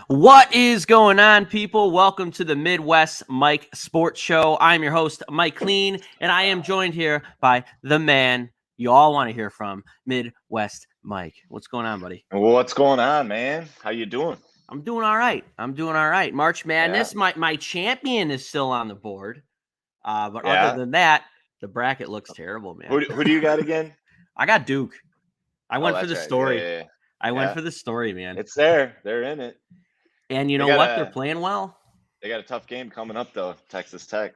What is going on, people? Welcome to the Midwest Mike Sports Show. I'm your host, Mike Klean, and I am joined here by the man you all want to hear from, Midwest Mike. What's going on, buddy? What's going on, man? How you doing? I'm doing all right. March Madness, Yeah. my champion is still on the board. But other Yeah. than that, the bracket looks terrible, man. Who do you got again? I got Duke. I went for That's the right. story. Yeah. I went Yeah. for the story, man. It's there. They're in it. And you They know got what? They're a playing well. they got a tough game coming up though. Texas Tech.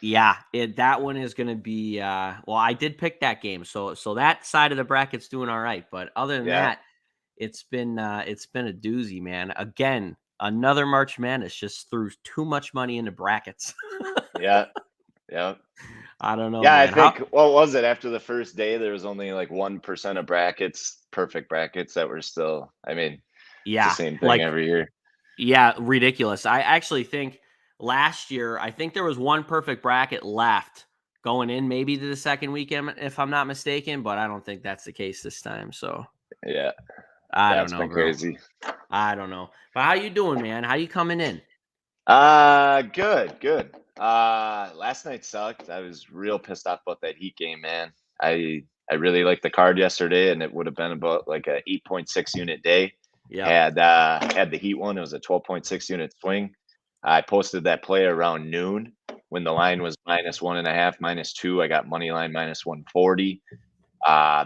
Yeah, that one is going to be well, I did pick that game. So that side of the bracket's doing all right, but other than Yeah. that, it's been a doozy, man. Again, another March Madness just threw too much money into brackets. Yeah. Yeah. I don't know, Yeah, I man. think what was it after the first day there was only like 1% of brackets, perfect brackets that were still, it's Yeah, the same thing every year. Yeah, ridiculous. I actually think last year, I think there was one perfect bracket left going in maybe to the second weekend, if I'm not mistaken, but I don't think that's the case this time. So Yeah. I don't That's know, been bro. crazy. I don't know. But how you doing, man? How you coming in? Good. Last night sucked. I was real pissed off about that Heat game, man. I really liked the card yesterday, and it would have been about like a 8.6 unit day. Yeah. Had the Heat one. It was a 12.6 unit swing. I posted that play around noon when the line was -1.5, -2. I got money line -140.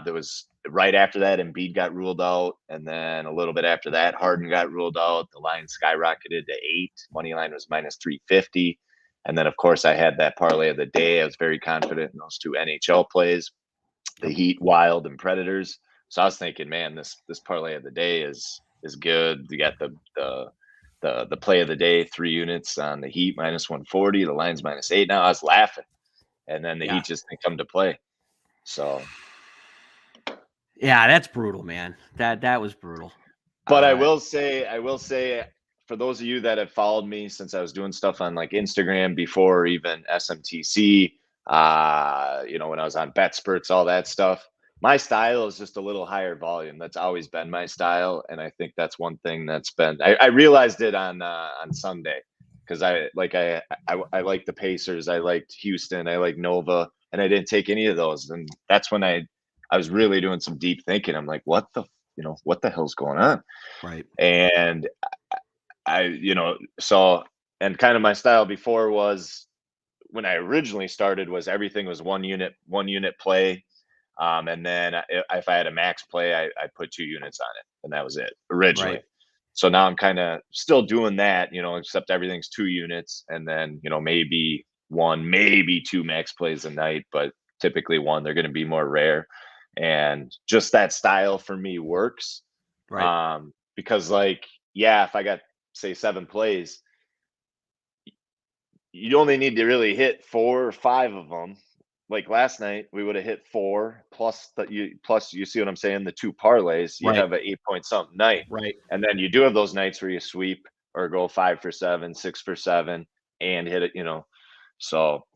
There was right after that, Embiid got ruled out, and then a little bit after that, Harden got ruled out. The line skyrocketed to 8. Money line was -350, and then of course I had that parlay of the day. I was very confident in those two NHL plays, the Heat, Wild, and Predators. So I was thinking, man, this parlay of the day is good. You got the play of the day, 3 units on the Heat -140. The line's -8. Now I was laughing, and then the Heat just didn't come to play. So. Yeah, that's brutal, man. That was brutal. But I will say, for those of you that have followed me since I was doing stuff on like Instagram before, even SMTC, when I was on Bet Spurts, all that stuff, my style is just a little higher volume. That's always been my style, and I think that's one thing that's been. I realized it on Sunday because I like the Pacers, I liked Houston, I like Nova, and I didn't take any of those, and that's when I was really doing some deep thinking. I'm like, what the hell's going on? Right. And so, and kind of my style before was when I originally started was everything was one unit play. And then if I had a max play, I put 2 units on it, and that was it originally. Right. So now I'm kind of still doing that, except everything's 2 units, and then, maybe 1, maybe 2 max plays a night, but typically 1. They're going to be more rare. And just that style for me works. Right. Because if I got say 7 plays, you only need to really hit 4 or 5 of them. Like last night, we would have hit 4 plus you see what I'm saying? The 2 parlays, you Right. have an 8-point-something night. Right. And then you do have those nights where you sweep or go 5 for 7, 6 for 7, and hit it, So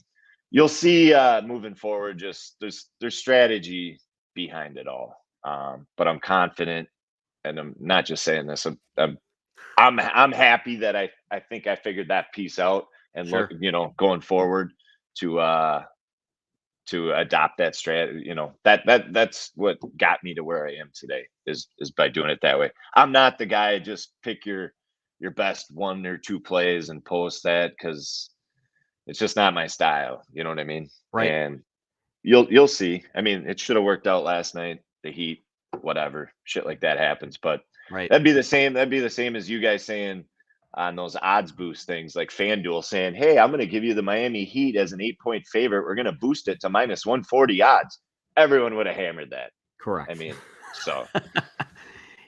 you'll see moving forward, just there's strategy behind it all. But I'm confident, and I'm not just saying this. I'm happy that I think I figured that piece out, and Sure. look, going forward to adopt that strategy. That's what got me to where I am today is by doing it that way. I'm not the guy just pick your best 1 or 2 plays and post that, because it's just not my style. You know what I mean? Right. And you'll see. I mean, it should have worked out last night. The Heat, whatever, shit like that happens. But Right. that'd be the same. That'd be the same as you guys saying on those odds boost things, like FanDuel saying, "Hey, I'm going to give you the Miami Heat as an 8-point favorite. We're going to boost it to -140 odds." Everyone would have hammered that. Correct. I mean, so.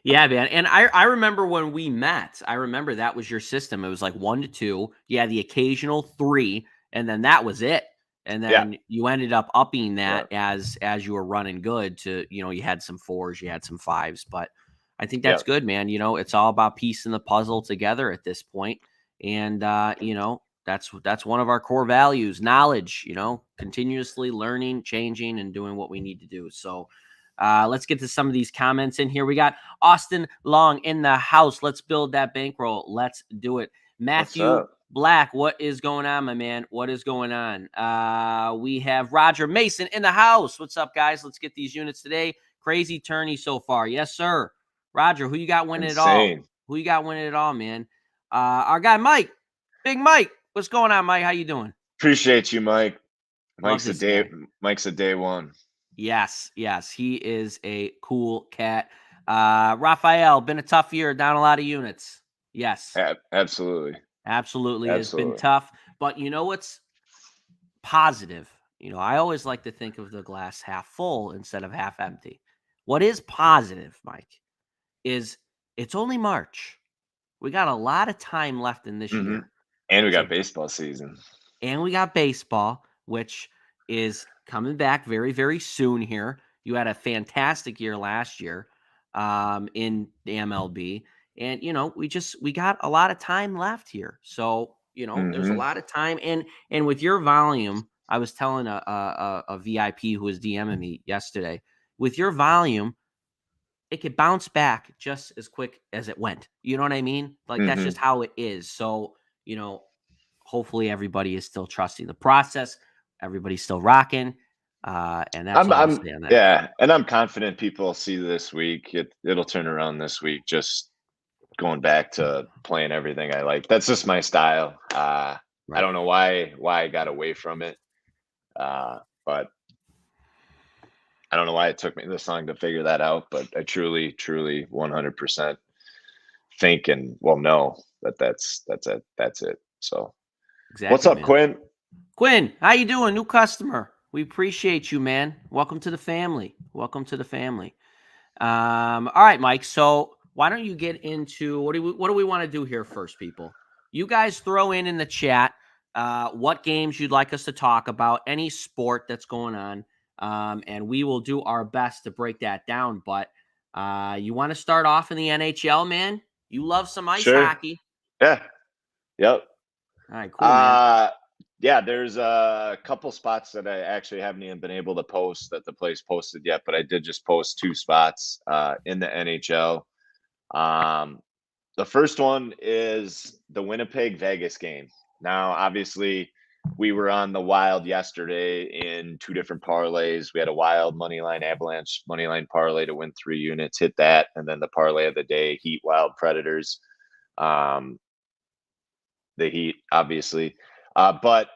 Yeah, man. And I remember when we met, I remember that was your system. It was like 1 to 2. You had the occasional 3, and then that was it. And then you ended up upping that as you were running good to, you had some 4s, you had some 5s, but I think that's good, man. It's all about piecing the puzzle together at this point. And, that's one of our core values, knowledge, continuously learning, changing, and doing what we need to do. So, Let's get to some of these comments in here. We got Austin Long in the house. Let's build that bankroll. Let's do it. Matthew Black, what is going on, my man? What is going on? We have Roger Mason in the house. What's up, guys? Let's get these units today. Crazy tourney so far. Yes, sir. Roger, who you got winning it all? Who you got winning it all, man? Our guy Mike, Big Mike. What's going on, Mike? How you doing? Appreciate you, Mike. Mike's a day one. Yes, he is a cool cat. Raphael, been a tough year, down a lot of units. Yes. Absolutely. It's been tough. But you know what's positive? I always like to think of the glass half full instead of half empty. What is positive, Mike, is it's only March. We got a lot of time left in this year. And we got baseball season. And we got baseball, which is coming back very, very soon here. You had a fantastic year last year in the MLB. And, we got a lot of time left here. So, there's a lot of time. And with your volume, I was telling a VIP who was DMing me yesterday, with your volume, it could bounce back just as quick as it went. You know what I mean? Like, that's just how it is. So, hopefully everybody is still trusting the process. Everybody's still rocking. And that's all I'm saying. Yeah. And I'm confident people see this week. It'll turn around this week. Just going back to playing everything I like. That's just my style. I don't know why I got away from it. But I don't know why it took me this long to figure that out, but I truly 100% think and know that that's it. So exactly, what's up, man. Quinn, how you doing? New customer. We appreciate you, man. Welcome to the family. All right, Mike. So why don't you get into what do we want to do here first, people? You guys throw in the chat what games you'd like us to talk about, any sport that's going on, and we will do our best to break that down. But you want to start off in the NHL, man? You love some ice hockey. Yeah. Yep. All right, cool, man. Yeah, there's a couple spots that I actually haven't even been able to post that the place posted yet, but I did just post 2 spots in the NHL. The first one is the Winnipeg Vegas game. Now, obviously, we were on the Wild yesterday in 2 different parlays. We had a Wild moneyline Avalanche moneyline parlay to win 3 units, hit that, and then the parlay of the day, Heat Wild Predators. The Heat, obviously. But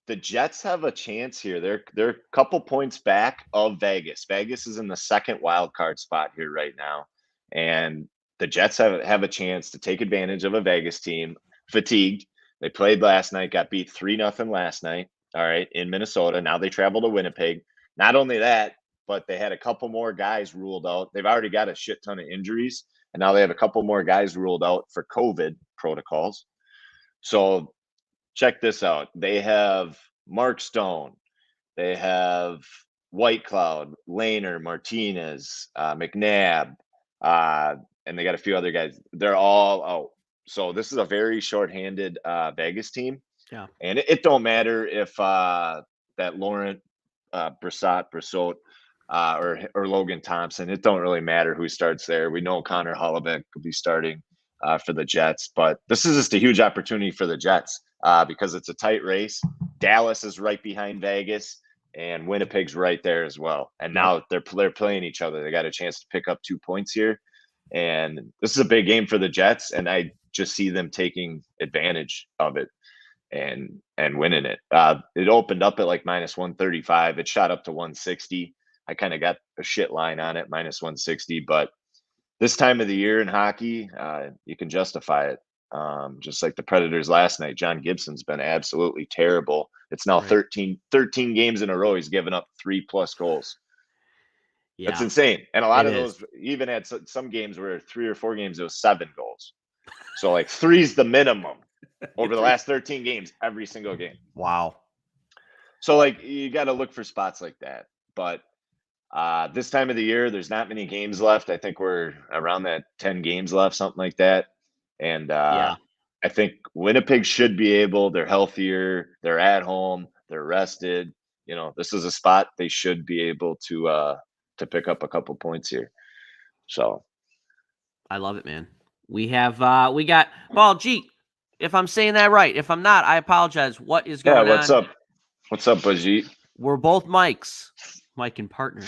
the Jets have a chance here. They're a couple points back of Vegas. Vegas is in the second wild card spot here right now. And the Jets have a chance to take advantage of a Vegas team fatigued. They played last night, got beat 3-0 last night, all right, in Minnesota. Now they travel to Winnipeg. Not only that, but they had a couple more guys ruled out. They've already got a shit ton of injuries, and now they have a couple more guys ruled out for COVID protocols. So check this out. They have Mark Stone. They have White Cloud, Lehner, Martinez, McNabb, and they got a few other guys. They're all out. So this is a very shorthanded Vegas team. Yeah. And it don't matter if that Laurent Brissot, or Logan Thompson. It don't really matter who starts there. We know Connor Holloway could be starting for the Jets, but this is just a huge opportunity for the Jets because it's a tight race. Dallas is right behind Vegas, and Winnipeg's right there as well. And now they're playing each other. They got a chance to pick up 2 points here, and this is a big game for the Jets. And I just see them taking advantage of it and winning it. It opened up at like -135. It shot up to 160. I kind of got a shit line on it, -160, but this time of the year in hockey, you can justify it. Just like the Predators last night, John Gibson's been absolutely terrible. It's now 13 games in a row. He's given up 3+ goals. Yeah. That's insane. And a lot of those even had some games where 3 or 4 games, it was 7 goals. So like 3's the minimum over the last 13 games, every single game. Wow. So like you got to look for spots like that. But this time of the year, there's not many games left. I think we're around that 10 games left, something like that. And I think Winnipeg should be able. They're healthier. They're at home. They're rested. This is a spot they should be able to to pick up a couple points here. So I love it, man. We have we got Baljeet. If I'm saying that right, if I'm not, I apologize. What is going what's on? up? What's up, Baljeet? We're both Mikes, Mike and partner.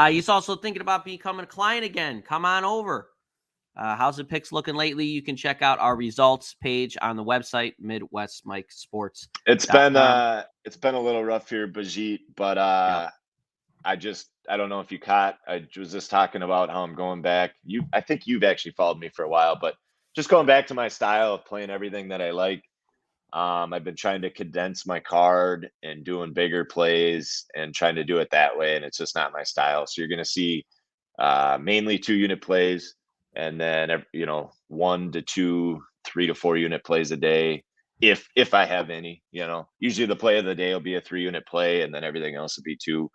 He's also thinking about becoming a client again. Come on over. How's the picks looking lately? You can check out our results page on the website, Midwest Mike Sports. It's been a little rough here, Baljeet, but I don't know if you caught. I was just talking about how I'm going back. I think you've actually followed me for a while, but just going back to my style of playing everything that I like. I've been trying to condense my card and doing bigger plays and trying to do it that way, and it's just not my style. So you're going to see mainly 2-unit plays, and then 1 to 2, 3 to 4 unit plays a day, if I have any. Usually the play of the day will be a 3-unit play, and then everything else will be 2.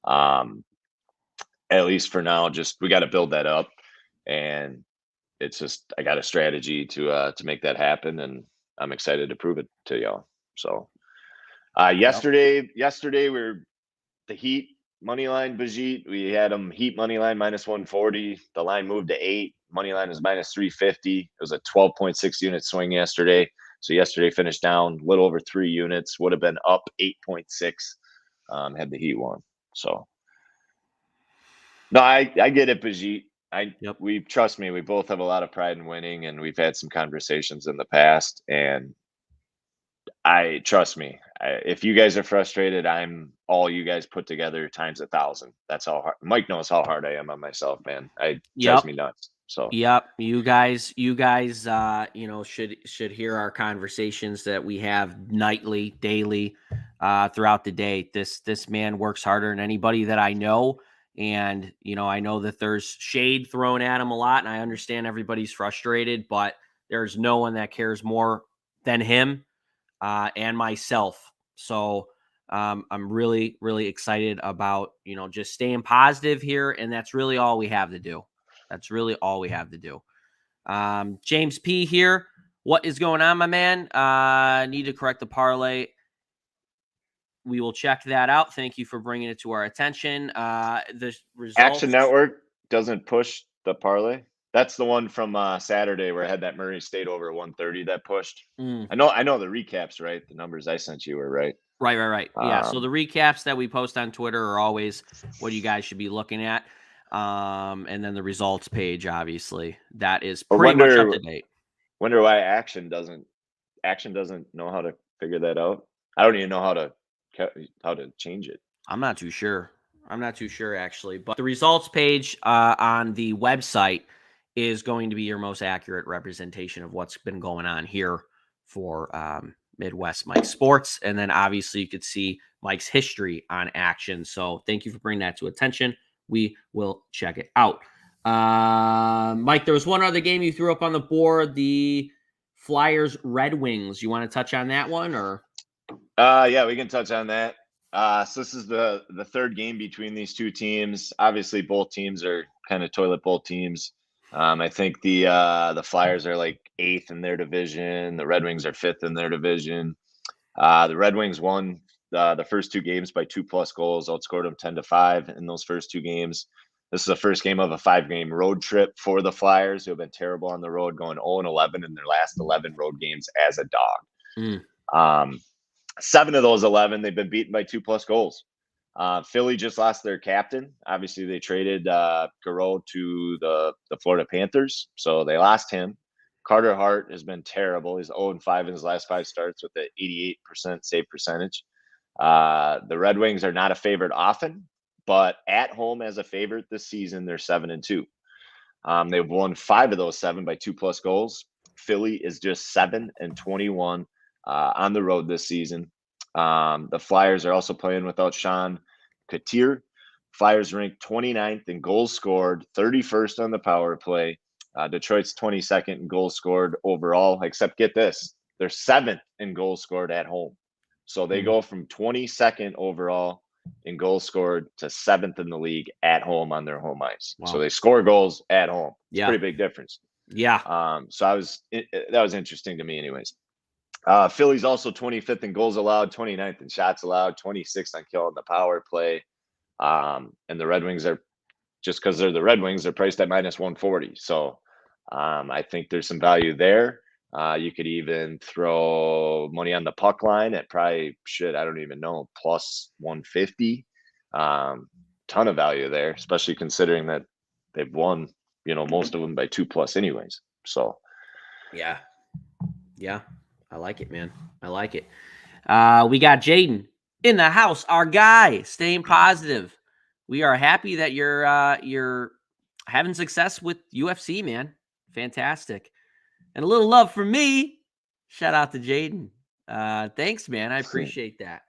At least for now, we got to build that up, and it's just I got a strategy to make that happen, and I'm excited to prove it to y'all. So yesterday we were the Heat money line, Baljeet. We had them Heat money line -140. The line moved to 8. Money line was -350. It was a 12.6 unit swing yesterday. So yesterday finished down a little over 3 units. Would have been up 8.6 had the Heat won. So no, I get it, Baljeet. Trust me, we both have a lot of pride in winning, and we've had some conversations in the past, and trust me, if you guys are frustrated, I'm all you guys put together times 1,000. That's how hard. Mike knows how hard I am on myself, man. It drives me nuts. So you guys, should hear our conversations that we have nightly, daily, throughout the day. This man works harder than anybody that I know. And, I know that there's shade thrown at him a lot, and I understand everybody's frustrated, but there's no one that cares more than him and myself. So I'm really, really excited about, just staying positive here. And that's really all we have to do. James P here. What is going on, my man? Need to correct the parlay. We will check that out. Thank you for bringing it to our attention. The results. Action Network doesn't push the parlay. That's the one from Saturday where I had that Murray State over 130 that pushed. I know the recaps, right? The numbers I sent you were right. Right. Yeah. So the recaps that we post on Twitter are always what you guys should be looking at. And then the results page, obviously, that is pretty much up to date. Wonder why Action doesn't know how to figure that out. I don't even know how to change it. I'm not too sure actually, but the results page on the website is going to be your most accurate representation of what's been going on here for Midwest Mike Sports. And then obviously you could see Mike's history on Action. So thank you for bringing that to attention. We will check it out. Mike, there was one other game you threw up on the board, the Flyers Red Wings. You want to touch on that one, or? Yeah, we can touch on that. So this is the third game between these two teams. Obviously, both teams are kind of toilet bowl teams. I think the Flyers are like 8th in their division. The Red Wings are 5th in their division. The Red Wings won the first 2 games by 2+ goals, outscored them 10-5 in those first 2 games. This is the first game of a 5-game road trip for the Flyers, who have been terrible on the road, going 0-11 in their last 11 road games as a dog. 7 of those 11, they've been beaten by 2+ goals. Philly just lost their captain. Obviously, they traded Garreau to the Florida Panthers, so they lost him. Carter Hart has been terrible. He's 0-5 in his last 5 starts with an 88% save percentage. The Red Wings are not a favorite often, but at home as a favorite this season, they're 7-2. They've won 5 of those 7 by 2+ goals. Philly is just 7-21 on the road this season. The Flyers are also playing without Sean Couturier. Flyers ranked 29th in goals scored, 31st on the power play. Detroit's 22nd in goals scored overall, except get this, they're 7th in goals scored at home. So they go from 22nd overall in goals scored to 7th in the league at home on their home ice. Wow. So they score goals at home. It's a pretty big difference. Yeah. So that was interesting to me anyways. Philly's also 25th in goals allowed, 29th in shots allowed, 26th on killing the power play. And the Red Wings are, just because they're the Red Wings, they're priced at minus 140. So I think there's some value there. You could even throw money on the puck line at probably, I don't even know, plus 150. Ton of value there, especially considering that they've won, most of them by 2+ anyways. So yeah, I like it, man. I like it. We got Jaden in the house, our guy, staying positive. We are happy that you're having success with UFC, man. Fantastic. And a little love from me. Shout out to Jaden. Thanks, man. I appreciate that.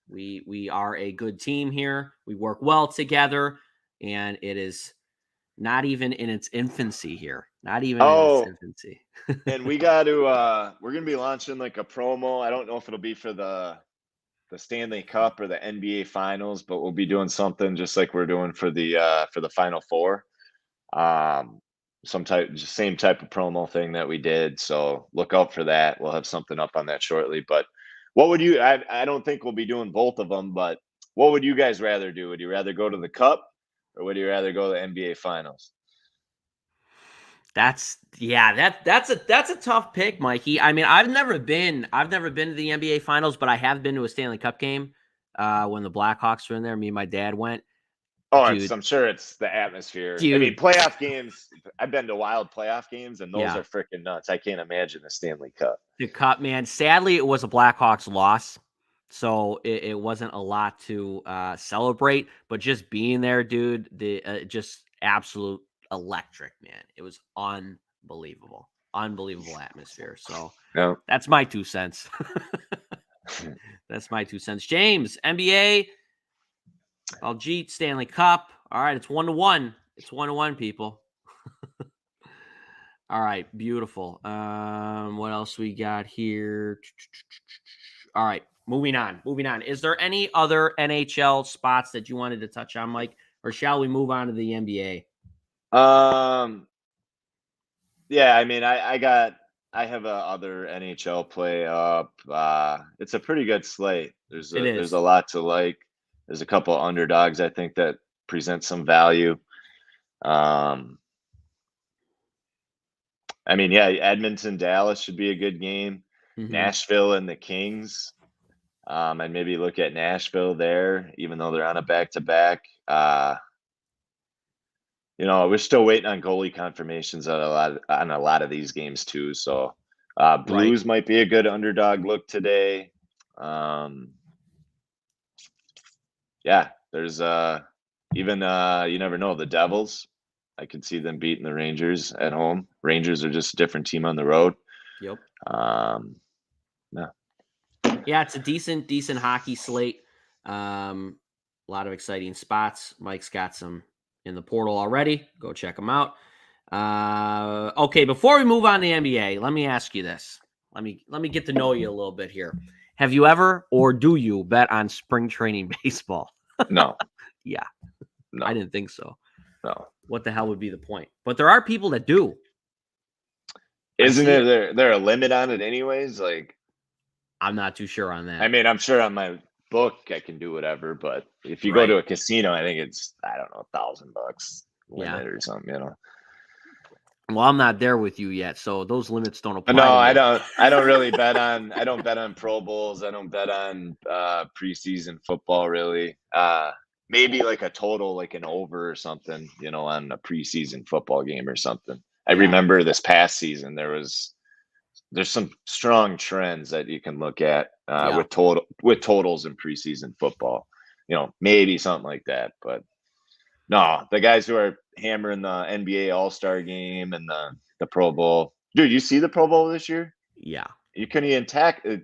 We are a good team here. We work well together, and it is not even in its infancy here. Not even in its infancy. And we got to we're gonna be launching like a promo. I don't know if it'll be for the Stanley Cup or the NBA Finals, but we'll be doing something just like we're doing for the Final Four. Same type of promo thing that we did. So look out for that. We'll have something up on that shortly. But what would you? I don't think we'll be doing both of them. But what would you guys rather do? Would you rather go to the Cup, or would you rather go to the NBA Finals? That's a tough pick, Mikey. I mean, I've never been to the NBA Finals, but I have been to a Stanley Cup game when the Blackhawks were in there. Me and my dad went. Oh, I'm sure it's the atmosphere. Dude. I mean, playoff games. I've been to wild playoff games, and those Yeah. are freaking nuts. I can't imagine the Stanley Cup. The Cup, man. Sadly, it was a Blackhawks loss, so it wasn't a lot to celebrate. But just being there, dude, just absolute electric, man. It was unbelievable atmosphere. So No. that's my 2 cents. That's my 2 cents. James, NBA. Baljeet, Stanley Cup. All right, it's 1-1. It's 1-1, people. All right, beautiful. What else we got here? All right, moving on. Is there any other NHL spots that you wanted to touch on, Mike, or shall we move on to the NBA? Yeah, I mean, I have a other NHL play up. It's a pretty good slate. There's a lot to like. There's a couple of underdogs I think that present some value. I mean, yeah, Edmonton, Dallas should be a good game. Mm-hmm. Nashville and the Kings. I'd maybe look at Nashville there, even though they're on a back-to-back. We're still waiting on goalie confirmations on a lot of these games too. So Blues might be a good underdog look today. Yeah, there's even you never know, the Devils. I could see them beating the Rangers at home. Rangers are just a different team on the road. Yep. Yeah. Yeah, it's a decent hockey slate. A lot of exciting spots. Mike's got some in the portal already. Go check them out. Okay, before we move on to the NBA, let me ask you this. Let me get to know you a little bit here. Have you ever, or do you, bet on spring training baseball? No. Yeah. No. I didn't think so. No. What the hell would be the point? But there are people that do. Isn't there a limit on it anyways? Like, I'm not too sure on that. I mean, I'm sure on my book I can do whatever, but if you go to a casino, I think it's, I don't know, $1,000 limit or something, Well, I'm not there with you yet, so those limits don't apply. No, I don't really bet on. I don't bet on Pro Bowls. I don't bet on preseason football really. Maybe like a total, like an over or something, on a preseason football game or something. I remember this past season there's some strong trends that you can look at with totals in preseason football. Maybe something like that, but no, the guys who are hammering the NBA All-Star game and the Pro Bowl. Dude, you see the Pro Bowl this year? Yeah. You couldn't even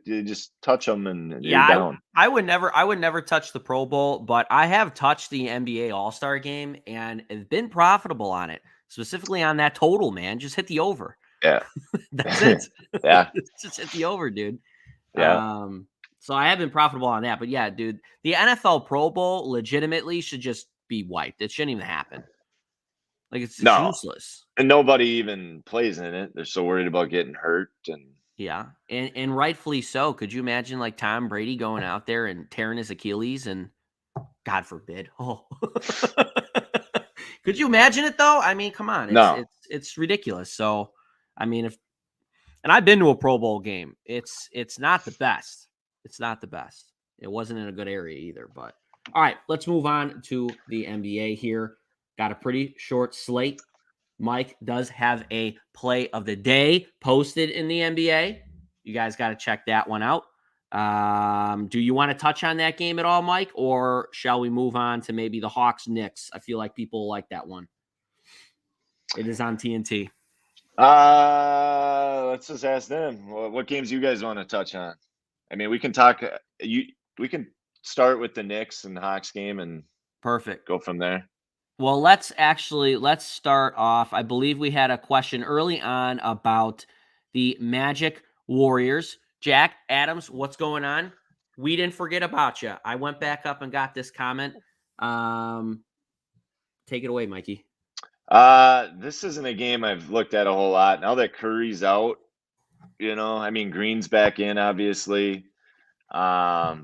you just touch them and you're down. I would never touch the Pro Bowl, but I have touched the NBA All-Star game and it's been profitable on it, specifically on that total, man. Just hit the over. Yeah. That's it. Yeah. Just hit the over, dude. Yeah. So I have been profitable on that, but yeah, dude, the NFL Pro Bowl legitimately should just be wiped. It shouldn't even happen. Like it's useless. And nobody even plays in it. They're so worried about getting hurt and rightfully so. Could you imagine like Tom Brady going out there and tearing his Achilles and God forbid. Oh, could you imagine it though? I mean, come on, No. it's ridiculous. So, I mean, and I've been to a Pro Bowl game. It's not the best. It's not the best. It wasn't in a good area either. But all right, let's move on to the NBA here. Got a pretty short slate. Mike does have a play of the day posted in the NBA. You guys got to check that one out. Do you want to touch on that game at all, Mike, or shall we move on to maybe the Hawks Knicks? I feel like people like that one. It is on TNT. Let's just ask them. What games you guys want to touch on? I mean, we can talk. We can start with the Knicks and Hawks game and perfect go from there. Well, let's start off. I believe we had a question early on about the Magic Warriors. Jack Adams, what's going on? We didn't forget about you. I went back up and got this comment. Take it away, Mikey. This isn't a game I've looked at a whole lot. Now that Curry's out, I mean, Green's back in, obviously. I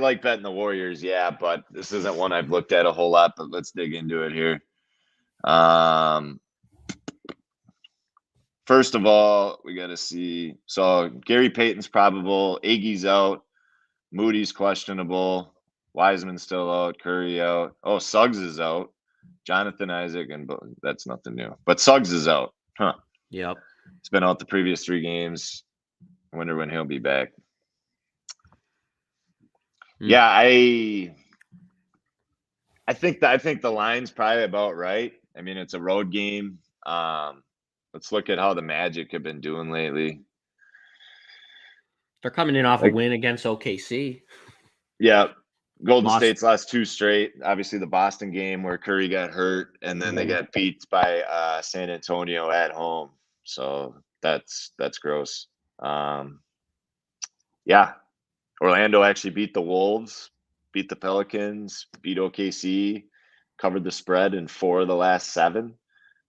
like betting the Warriors, yeah, but this isn't one I've looked at a whole lot, but let's dig into it here. First of all, we got to see. So Gary Payton's probable. Iggy's out. Moody's questionable. Wiseman's still out. Curry out. Oh, Suggs is out. Jonathan Isaac, and that's nothing new. But Suggs is out. Huh. Yep. He's been out the previous 3 games. I wonder when he'll be back. Yeah, I think the line's probably about right. I mean, it's a road game. Let's look at how the Magic have been doing lately. They're coming in off a win against OKC. Yeah. Golden State's last 2 straight. Obviously, the Boston game where Curry got hurt, and then they got beat by San Antonio at home. So that's gross. Yeah. Orlando actually beat the Wolves, beat the Pelicans, beat OKC, covered the spread in 4 of the last 7.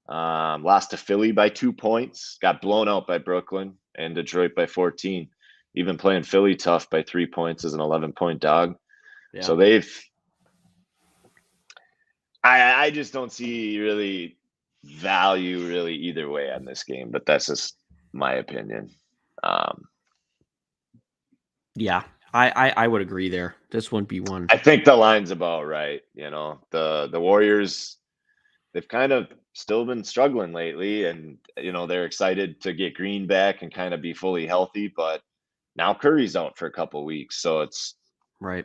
Lost to Philly by 2 points, got blown out by Brooklyn and Detroit by 14. Even playing Philly tough by 3 points as an 11-point dog. Yeah. So I just don't see really value really either way on this game, but that's just my opinion. Yeah, I would agree there. This wouldn't be one. I think the line's about right. The Warriors, they've kind of still been struggling lately, and they're excited to get Green back and kind of be fully healthy, but now Curry's out for a couple of weeks, so it's right.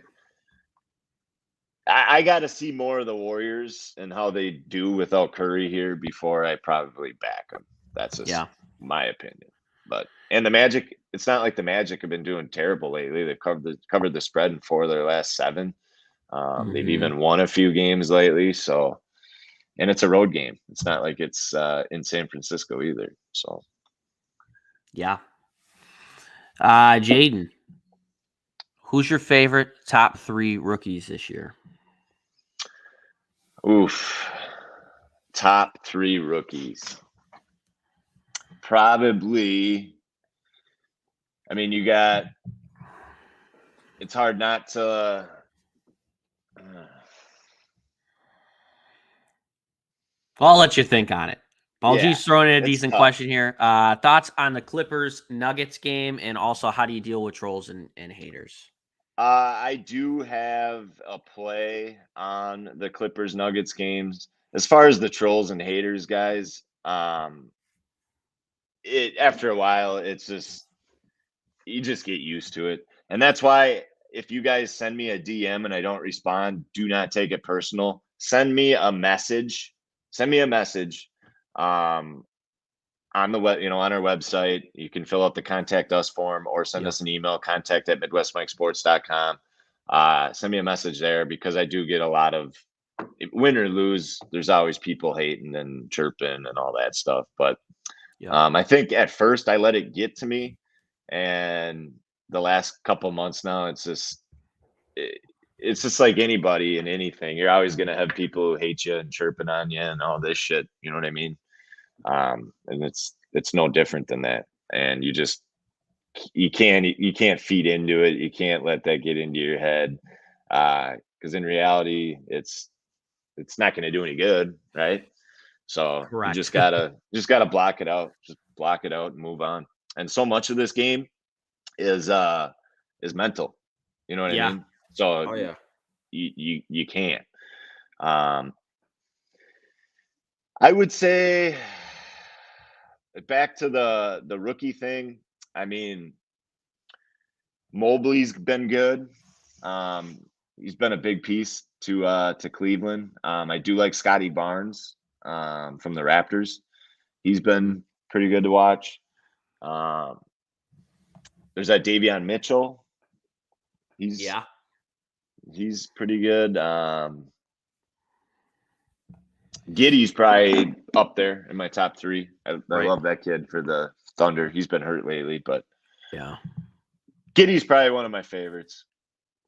I got to see more of the Warriors and how they do without Curry here before I probably back them. That's just my opinion. And the Magic, it's not like the Magic have been doing terrible lately. They've covered the spread in 4 of their last 7. They've even won a few games lately. So, and it's a road game. It's not like it's in San Francisco either. So, yeah. Jaden, who's your favorite top 3 rookies this year? Oof. Top 3 rookies. Probably. I mean, it's hard not to. I'll let you think on it. Baljeet's throwing in a decent question here. Thoughts on the Clippers Nuggets game, and also how do you deal with trolls and haters? I do have a play on the Clippers Nuggets games. As far as the trolls and haters, guys, after a while, it's just you just get used to it, and that's why if you guys send me a DM and I don't respond, do not take it personal. Send me a message. On the web, on our website. You can fill out the contact us form or send us an email, contact@midwestmikesports.com. Send me a message there, because I do get a lot of, win or lose, there's always people hating and chirping and all that stuff. But I think at first I let it get to me, and the last couple months now, it's just like anybody and anything. You're always going to have people who hate you and chirping on you and all this shit. You know what I mean? And it's no different than that. And you just you can't feed into it. You can't let that get into your head. Because in reality, it's not going to do any good, right? So you Correct. just gotta block it out. Just block it out and move on. And so much of this game is mental. You know what I Yeah. mean? So Oh yeah. you can't. Um, I would say back to the rookie thing. I mean, Mobley's been good. Um, he's been a big piece to Cleveland. I do like Scotty Barnes from the Raptors. He's been pretty good to watch. Um, there's that Davion Mitchell. He's Yeah. he's pretty good. Giddy's probably up there in my top three. I Right. love that kid for the Thunder. He's been hurt lately, but Yeah. Giddy's probably one of my favorites.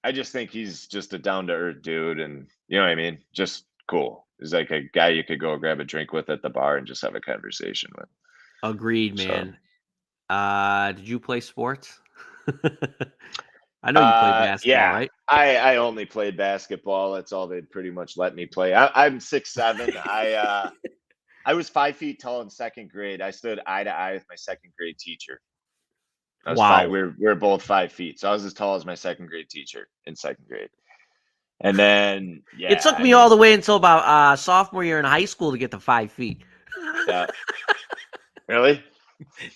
I just think he's just a down to earth dude, and you know what I mean. Just cool. He's like a guy you could go grab a drink with at the bar and just have a conversation with. Agreed, So, man. Did you play sports? I know you played basketball, yeah. right? I only played basketball. That's all they'd pretty much let me play. I'm 6'7". I was 5 feet tall in second grade. I stood eye to eye with my second grade teacher. I was Wow. we're both 5 feet, so I was as tall as my second grade teacher in second grade. And then, It yeah, took I me all mean, the way until about sophomore year in high school to get to 5 feet. yeah, really?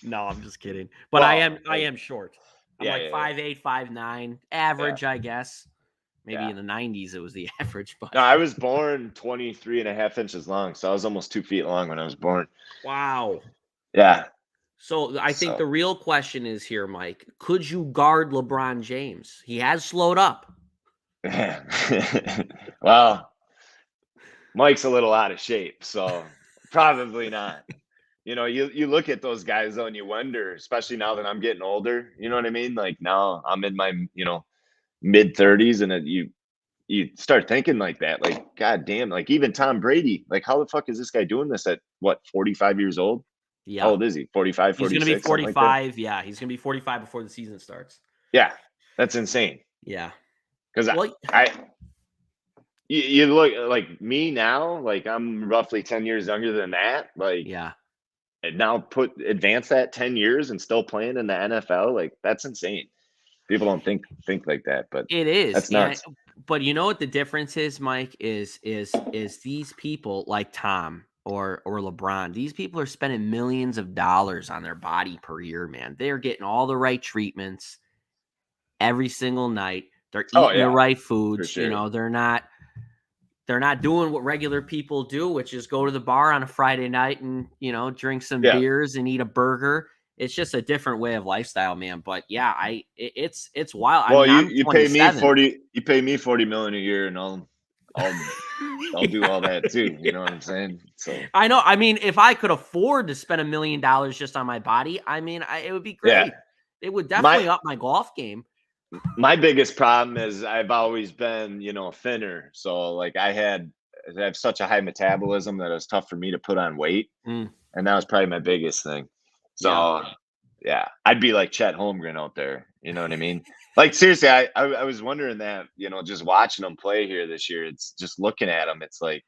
No, I'm just kidding. But I Well, am short. I'm like yeah, 5'8", 5'9", yeah, average, I guess. Maybe yeah. in the 90s it was the average, but No, I was born 23 and a half inches long, so I was almost 2 feet long when I was born. wow. Yeah. So I think So, the real question is here, Mike. Could you guard LeBron James? He has slowed up. well, Mike's a little out of shape, so probably not. You look at those guys though, and you wonder, especially now that I'm getting older. You know what I mean? Like now I'm in my mid 30s, and you start thinking like that. Like, god damn! Like even Tom Brady. Like, how the fuck is this guy doing this at what 45 years old? How Yeah. old is he? 45, He's going to be 46, something like that. 45. Yeah, he's going to be 45 before the season starts. Yeah, that's insane. Yeah. Because Well, you look like me now. Like I'm roughly 10 years younger than that. Like. yeah. And now advance that 10 years and still playing in the NFL, like that's insane. People don't think like that, but It is. that's And nuts. but you know what the difference is, Mike, is these people like Tom or LeBron, these people are spending millions of dollars on their body per year, man. They're getting all the right treatments every single night. They're Oh eating the yeah, right for foods. sure. They're not doing what regular people do, which is go to the bar on a Friday night and, drink some Yeah. beers and eat a burger. It's just a different way of lifestyle, man. But yeah, it's wild. I Well, mean, I'm you pay me 27. 40 million a year, and I'll do all that too. You know what I'm saying? So I know. I mean, if I could afford to spend $1 million just on my body, I mean, it would be yeah, great. It would my definitely up my golf game. my biggest problem is I've always been thinner. So like I have such a high metabolism that it was tough for me to put on weight, Mm, and that was probably my biggest thing. yeah. So yeah, I'd be like Chet Holmgren out there. You know what I mean? Like seriously, I was wondering that. Just watching him play here this year. It's just looking at him. It's like,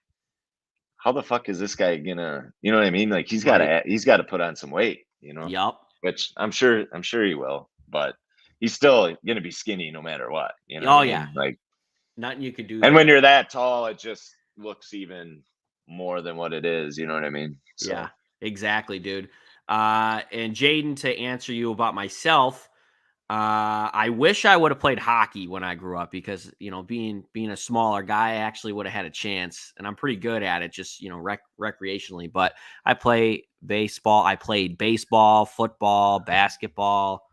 how the fuck is this guy gonna? You know what I mean? Like Right. he's got to put on some weight. Yup. Which I'm sure he will, but he's still gonna be skinny no matter what. You know what I Oh, yeah. mean? Like, Nothing you could do and when there. you're that tall, it just looks even more than what it is. You know what I mean? Yeah, So exactly, dude. And Jaden, to answer you about myself, I wish I would have played hockey when I grew up because being a smaller guy, I actually would have had a chance, and I'm pretty good at it, just recreationally. But I play baseball. I played baseball, football, basketball,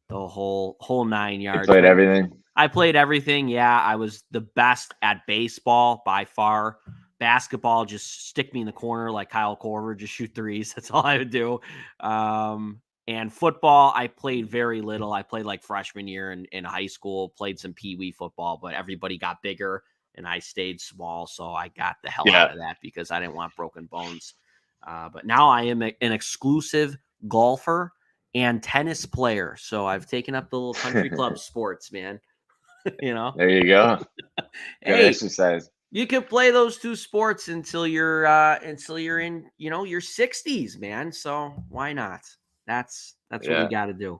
the whole nine he yards. played But everything. I played everything. Yeah, I was the best at baseball by far. Basketball, just stick me in the corner like Kyle Korver, just shoot threes. That's all I would do. And football, I played very little. I played like freshman year in high school, played some peewee football, but everybody got bigger and I stayed small. So I got the hell out Yeah. of that because I didn't want broken bones. But now I am an exclusive golfer and tennis player. So I've taken up the little country club sports, man. There you go. Good Hey, exercise. you can play those two sports until you're in, your 60s, man. So why not? That's what we got to do.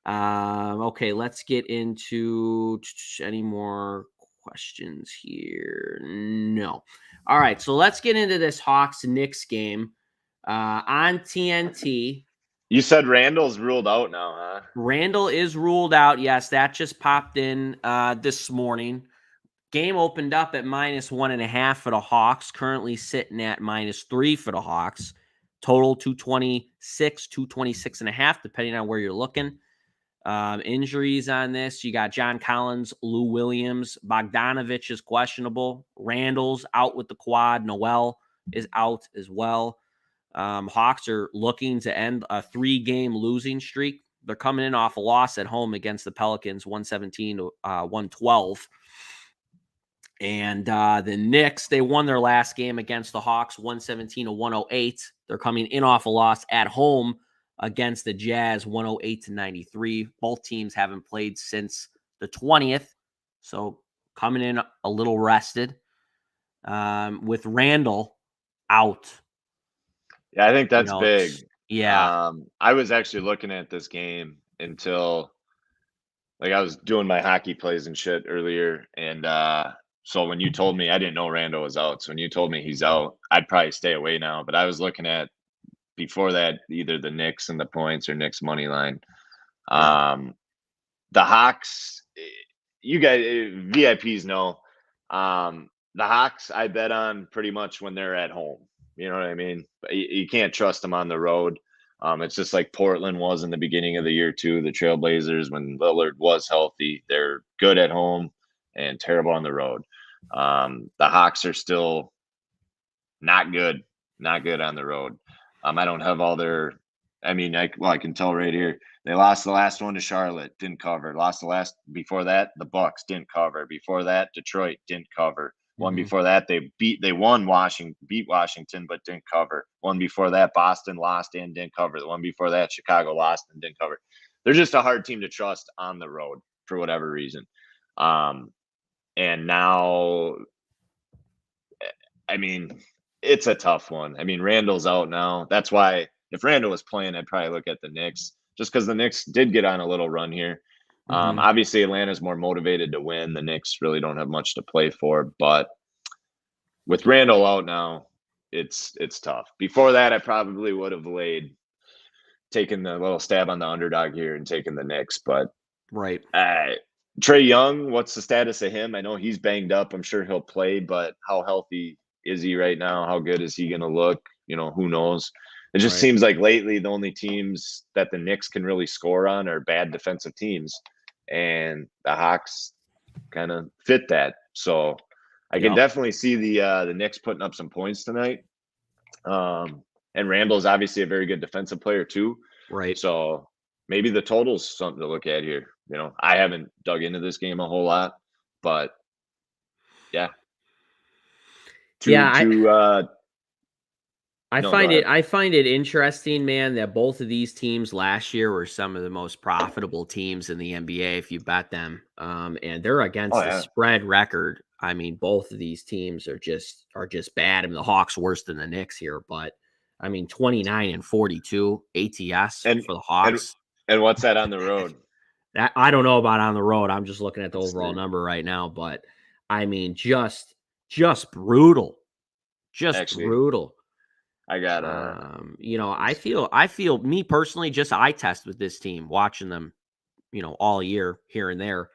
Okay, let's get into any more questions here. No. All right, so let's get into this Hawks-Knicks game on TNT. You said Randall's ruled out now, huh? Randall is ruled out. Yes, that just popped in this morning. Game opened up at -1.5 for the Hawks, currently sitting at -3 for the Hawks. Total 226, 226.5, depending on where you're looking. Injuries on this, you got John Collins, Lou Williams, Bogdanovich is questionable. Randall's out with the quad. Noel is out as well. Hawks are looking to end a 3-game losing streak. They're coming in off a loss at home against the Pelicans, 117 to 112. And the Knicks, they won their last game against the Hawks, 117 to 108. They're coming in off a loss at home against the Jazz, 108 to 93. Both teams haven't played since the 20th, so coming in a little rested. With Randall out. Yeah, I think that's big. Yeah. I was actually looking at this game until I was doing my hockey plays and shit earlier, and so when you told me, I didn't know Randall was out. So when you told me he's out, I'd probably stay away now. But I was looking at before that either the Knicks and the points or Knicks money line. The Hawks, you guys VIPs know. The Hawks, I bet on pretty much when they're at home. You know what I mean? You can't trust them on the road. It's just like Portland was in the beginning of the year too. The Trailblazers, when Lillard was healthy, they're good at home and terrible on the road. The Hawks are still not good on the road. I don't have all their. I mean, I can tell right here. They lost the last one to Charlotte, didn't cover. Lost the last before that, the Bucks didn't cover. Before that, Detroit didn't cover. One before that, they won beat Washington, but didn't cover. One before that, Boston lost and didn't cover. The one before that, Chicago lost and didn't cover. They're just a hard team to trust on the road for whatever reason. And now, I mean, it's a tough one. I mean, Randall's out now. That's why if Randall was playing, I'd probably look at the Knicks just because the Knicks did get on a little run here. Obviously, Atlanta's more motivated to win. The Knicks really don't have much to play for. But with Randall out now, it's tough. Before that, I probably would have taken the little stab on the underdog here and taken the Knicks. But right. Trae Young, what's the status of him? I know he's banged up. I'm sure he'll play, but how healthy is he right now? How good is he going to look? Who knows? It just seems like lately the only teams that the Knicks can really score on are bad defensive teams, and the Hawks kind of fit that. So I can definitely see the Knicks putting up some points tonight. And Randall's obviously a very good defensive player too. Right. So maybe the total's something to look at here. I haven't dug into this game a whole lot, but yeah. I find it interesting, man, that both of these teams last year were some of the most profitable teams in the NBA if you bet them. And they're against the spread record. I mean, both of these teams are just bad. I mean, the Hawks worse than the Knicks here, but I mean, 29-42 ATS for the Hawks. And what's that on the road? That I don't know about on the road. I'm just looking at the overall number right now, but I mean, just brutal, brutal. I got I feel me personally, just eye test with this team, watching them, all year here and there.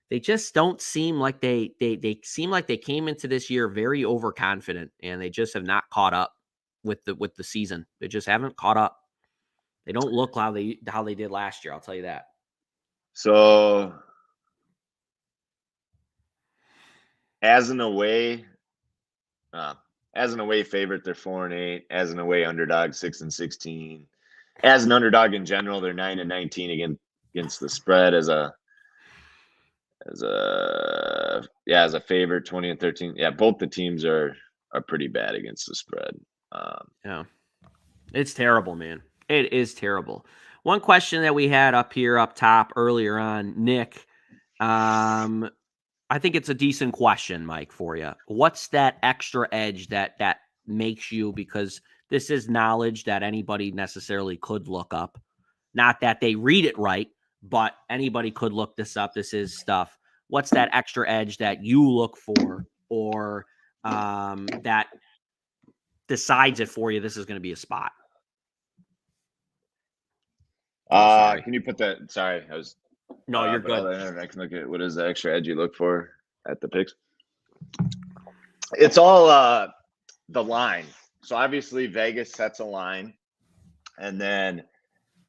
They just don't seem like they seem like they came into this year very overconfident, and they just have not caught up with the season. They just haven't caught up. They don't look how they did last year. I'll tell you that. So as an away favorite, they're 4-8. As an away underdog, 6-16. As an underdog in general, they're 9-19 against the spread. As a favorite, 20-13. Yeah, both the teams are pretty bad against the spread. Yeah, it's terrible, man. It is terrible. One question that we had up top earlier on, Nick. I think it's a decent question, Mike, for you. What's that extra edge that makes you, because this is knowledge that anybody necessarily could look up. Not that they read it right, but anybody could look this up. This is stuff. What's that extra edge that you look for, or that decides it for you? This is going to be a spot. Sorry. Can you put that? Sorry, I was. No, you're good. I can look at what is the extra edge you look for at the picks. It's all the line. So obviously Vegas sets a line, and then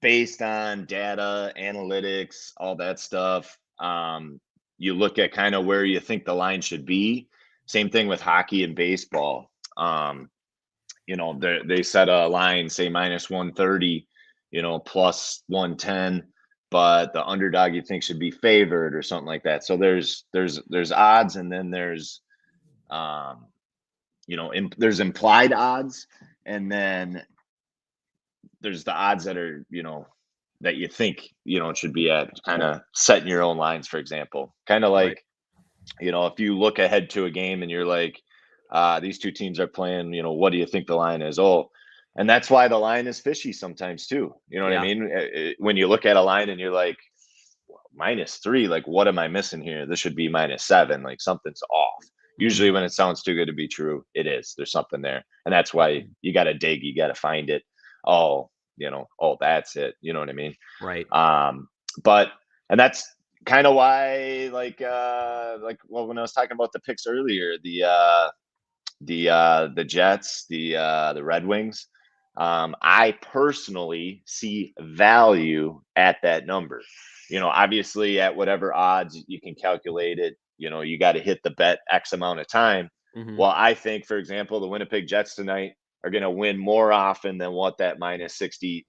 based on data, analytics, all that stuff, you look at kind of where you think the line should be. Same thing with hockey and baseball. They set a line, say minus 130, plus 110, but the underdog you think should be favored or something like that. So there's odds, and then there's there's implied odds, and then there's the odds that are that you think it should be at, kind of setting your own lines, for example. Kind of like if you look ahead to a game and you're like, these two teams are playing, what do you think the line is? And that's why the line is fishy sometimes too. You know what I mean? When you look at a line and you're like, -3, like, what am I missing here? This should be -7. Like, something's off. Usually when it sounds too good to be true, it is. There's something there. And that's why you got to dig, you got to find it. That's it. You know what I mean? Right. And that's kind of why, when I was talking about the picks earlier, the Jets, the Red Wings, I personally see value at that number. Obviously at whatever odds you can calculate it, you got to hit the bet X amount of time. Mm-hmm. Well, I think, for example, the Winnipeg Jets tonight are going to win more often than what that -160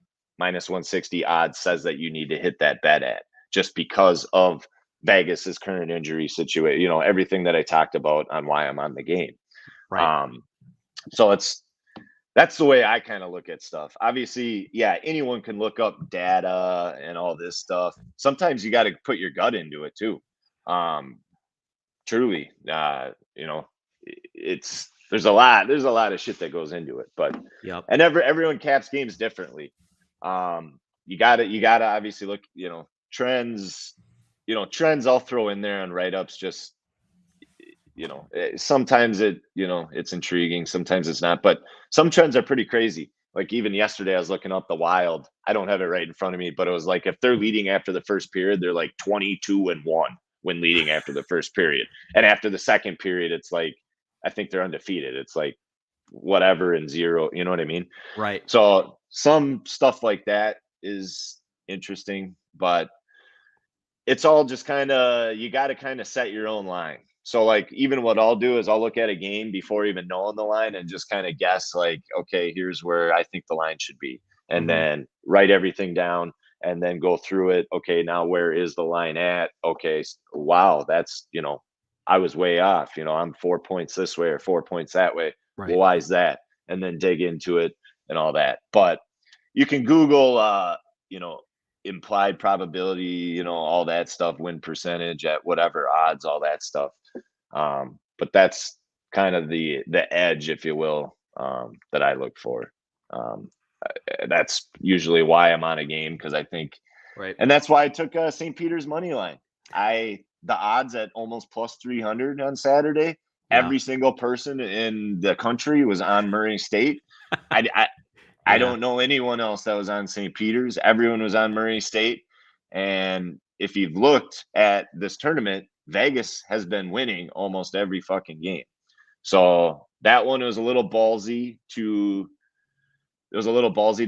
odds says that you need to hit that bet at, just because of Vegas's current injury situation, everything that I talked about on why I'm on the game. Right. So that's the way I kind of look at stuff. Obviously, anyone can look up data and all this stuff. Sometimes you got to put your gut into it too. Truly, there's a lot of shit that goes into it, but and everyone caps games differently. You gotta obviously look, trends, I'll throw in there on write-ups. Just, sometimes it's intriguing, sometimes it's not, but some trends are pretty crazy. Like even yesterday, I was looking up the Wild. I don't have it right in front of me, but it was like, if they're leading after the first period, they're like 22-1 when leading after the first period. And after the second period, it's like, I think they're undefeated. It's like whatever and 0, you know what I mean? Right. So some stuff like that is interesting, but it's all just kind of, you got to kind of set your own line. So like, even what I'll do is I'll look at a game before even knowing the line and just kind of guess, like, okay, here's where I think the line should be. And then write everything down and then go through it. Okay, now where is the line at? Okay, wow, that's, I was way off. I'm 4 points this way or 4 points that way. Right. Well, why is that? And then dig into it and all that. But you can Google, implied probability, all that stuff, win percentage at whatever odds, all that stuff. But that's kind of the edge, if you will, that I look for. That's usually why I'm on a game, because I think, and that's why I took St. Peter's money line. The odds at almost plus 300 on Saturday. Every single person in the country was on Murray State. I don't know anyone else that was on St. Peter's. Everyone was on Murray State. And if you've looked at this tournament, Vegas has been winning almost every fucking game. So that one was a little ballsy to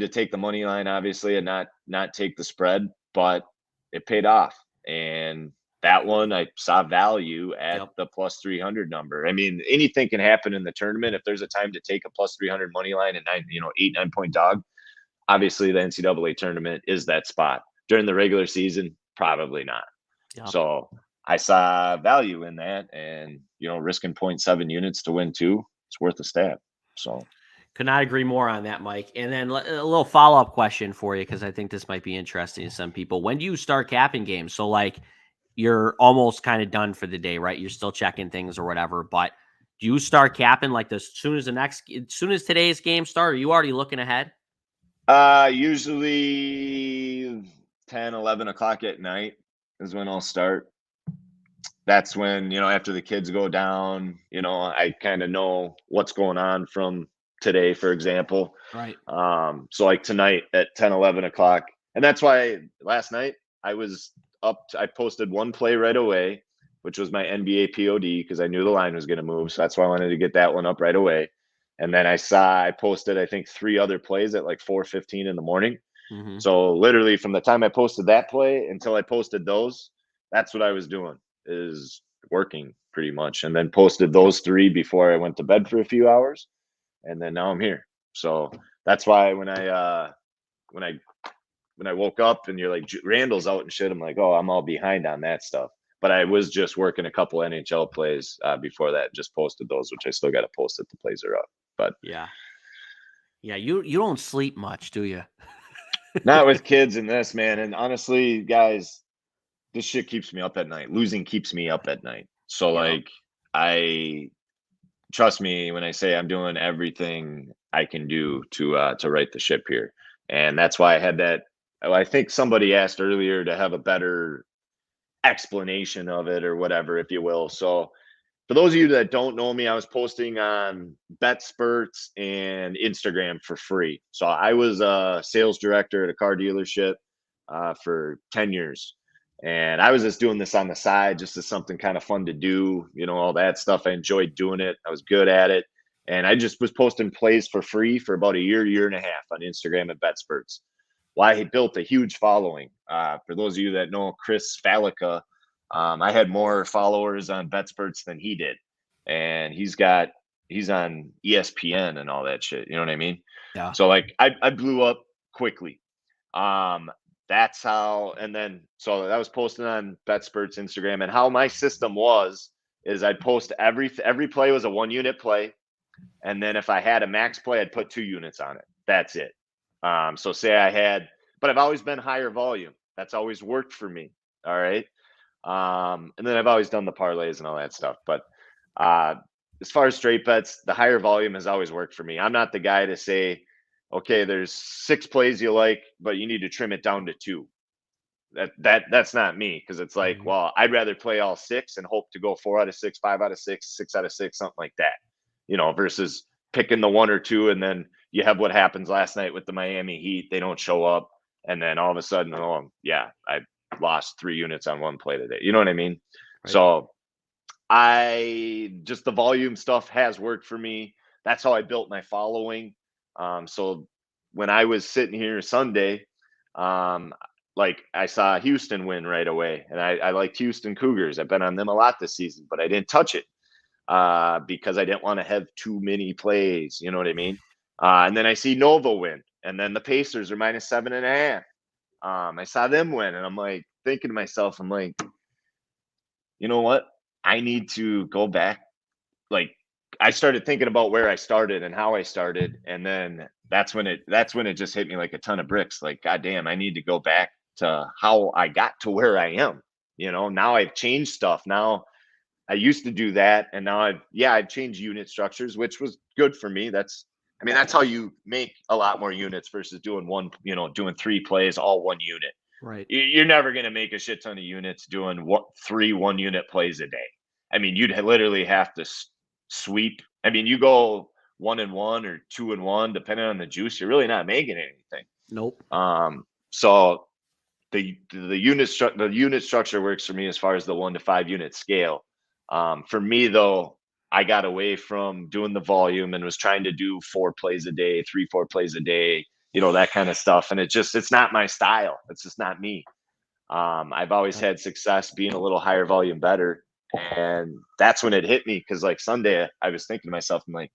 take the money line, obviously, and not take the spread, but it paid off. And that one, I saw value at the plus 300 number. I mean, anything can happen in the tournament. If there's a time to take a plus 300 money line and 8-9 point dog, obviously the NCAA tournament is that spot. During the regular season, probably not. So I saw value in that, and risking 0.7 units to win 2, it's worth a stab. So Could not agree more on that, Mike. And then a little follow-up question for you, because I think this might be interesting to some people. When do you start capping games? So like you're almost kind of done for the day, right? You're still checking things or whatever, but do you start capping like as soon as today's game start? Are you already looking ahead? Usually 10, 11 o'clock at night is when I'll start. That's when, after the kids go down, I kind of know what's going on from today, for example. Right. So like tonight at 10, 11 o'clock. And that's why last night I was I posted one play right away, which was my NBA POD, because I knew the line was going to move. So that's why I wanted to get that one up right away. And then I posted, I think, 3 other plays at like 4:15 in the morning. Mm-hmm. So literally from the time I posted that play until I posted those, that's what I was doing, is working pretty much. And then posted those 3 before I went to bed for a few hours. And then now I'm here. So that's why when I woke up and you're like, Randall's out and shit, I'm like, oh, I'm all behind on that stuff. But I was just working a couple NHL plays before that, just posted those, which I still got to post if the plays are up. But yeah, you don't sleep much, do you? not with kids and this, man. And honestly, guys, this shit keeps me up at night. Losing keeps me up at night. So like, I trust me when I say I'm doing everything I can do to right the ship here. And that's why I had that. I think somebody asked earlier to have a better explanation of it or whatever, if you will. So for those of you that don't know me, I was posting on BetSperts and Instagram for free. So I was a sales director at a car dealership for 10 years. And I was just doing this on the side, just as something kind of fun to do, all that stuff. I enjoyed doing it. I was good at it. And I just was posting plays for free for about a year and a half on Instagram at BetSperts. Well, I built a huge following. For those of you that know Chris Falica, I had more followers on BetSperts than he did. And he's on ESPN and all that shit. You know what I mean? Yeah. So like I blew up quickly. That's how, and then so that was posted on BetSperts Instagram. And how my system is I'd post every play was a 1-unit play. And then if I had a max play, I'd put 2 units on it. That's it. So say but I've always been higher volume. That's always worked for me. All right. And then I've always done the parlays and all that stuff. But as far as straight bets, the higher volume has always worked for me. I'm not the guy to say, okay, there's 6 plays you like, but you need to trim it down to 2. That's not me, because it's like, well, I'd rather play all 6 and hope to go 4 out of 6, 5 out of 6, 6 out of 6, something like that, versus picking the 1 or 2, and then you have what happens last night with the Miami Heat. They don't show up, and then all of a sudden, oh yeah, I lost 3 units on 1 play today. You know what I mean? Right. So the volume stuff has worked for me. That's how I built my following. So when I was sitting here Sunday, like I saw Houston win right away, and I liked Houston Cougars. I've been on them a lot this season, but I didn't touch it because I didn't want to have too many plays. You know what I mean? And then I see Nova win, and then the Pacers are -7.5. I saw them win, and I'm like thinking to myself, I'm like, you know what? I need to go back. Like, I started thinking about where I started and how I started, and then that's when it just hit me like a ton of bricks. Like, goddamn, I need to go back to how I got to where I am. Now I've changed stuff. Now I used to do that, and now I've changed unit structures, which was good for me. That's how you make a lot more units versus doing doing 3 plays, all 1 unit. Right. You're never going to make a shit ton of units doing 3 1-unit plays a day. You'd literally have to sweep. You go 1 and 1 or 2 and 1, depending on the juice, you're really not making anything. Nope. So the unit structure works for me as far as the 1 to 5 unit scale. For me though, I got away from doing the volume and was trying to do 4 plays a day, 4 plays a day, that kind of stuff. And it's not my style. It's just not me. I've always had success being a little higher volume better. And that's when it hit me. Cause like Sunday, I was thinking to myself, I'm like,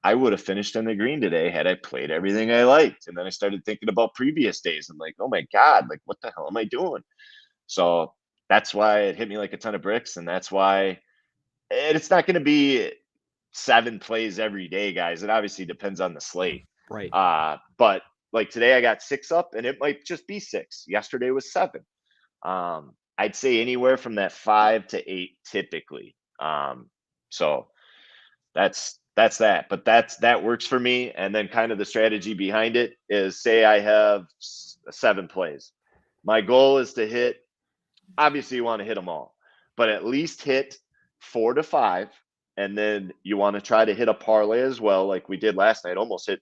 I would have finished in the green today had I played everything I liked. And then I started thinking about previous days. I'm like, oh my God, like what the hell am I doing? So that's why it hit me like a ton of bricks. And that's why it's not going to be 7 plays every day, guys. It obviously depends on the slate. Right. But like today I got 6 up and it might just be 6. Yesterday was 7. I'd say anywhere from that 5 to 8 typically. So that's that. But that works for me. And then kind of the strategy behind it is, say I have 7 plays. My goal is to hit, obviously you want to hit them all, but at least hit 4 to 5. And then you want to try to hit a parlay as well, like we did last night. Almost hit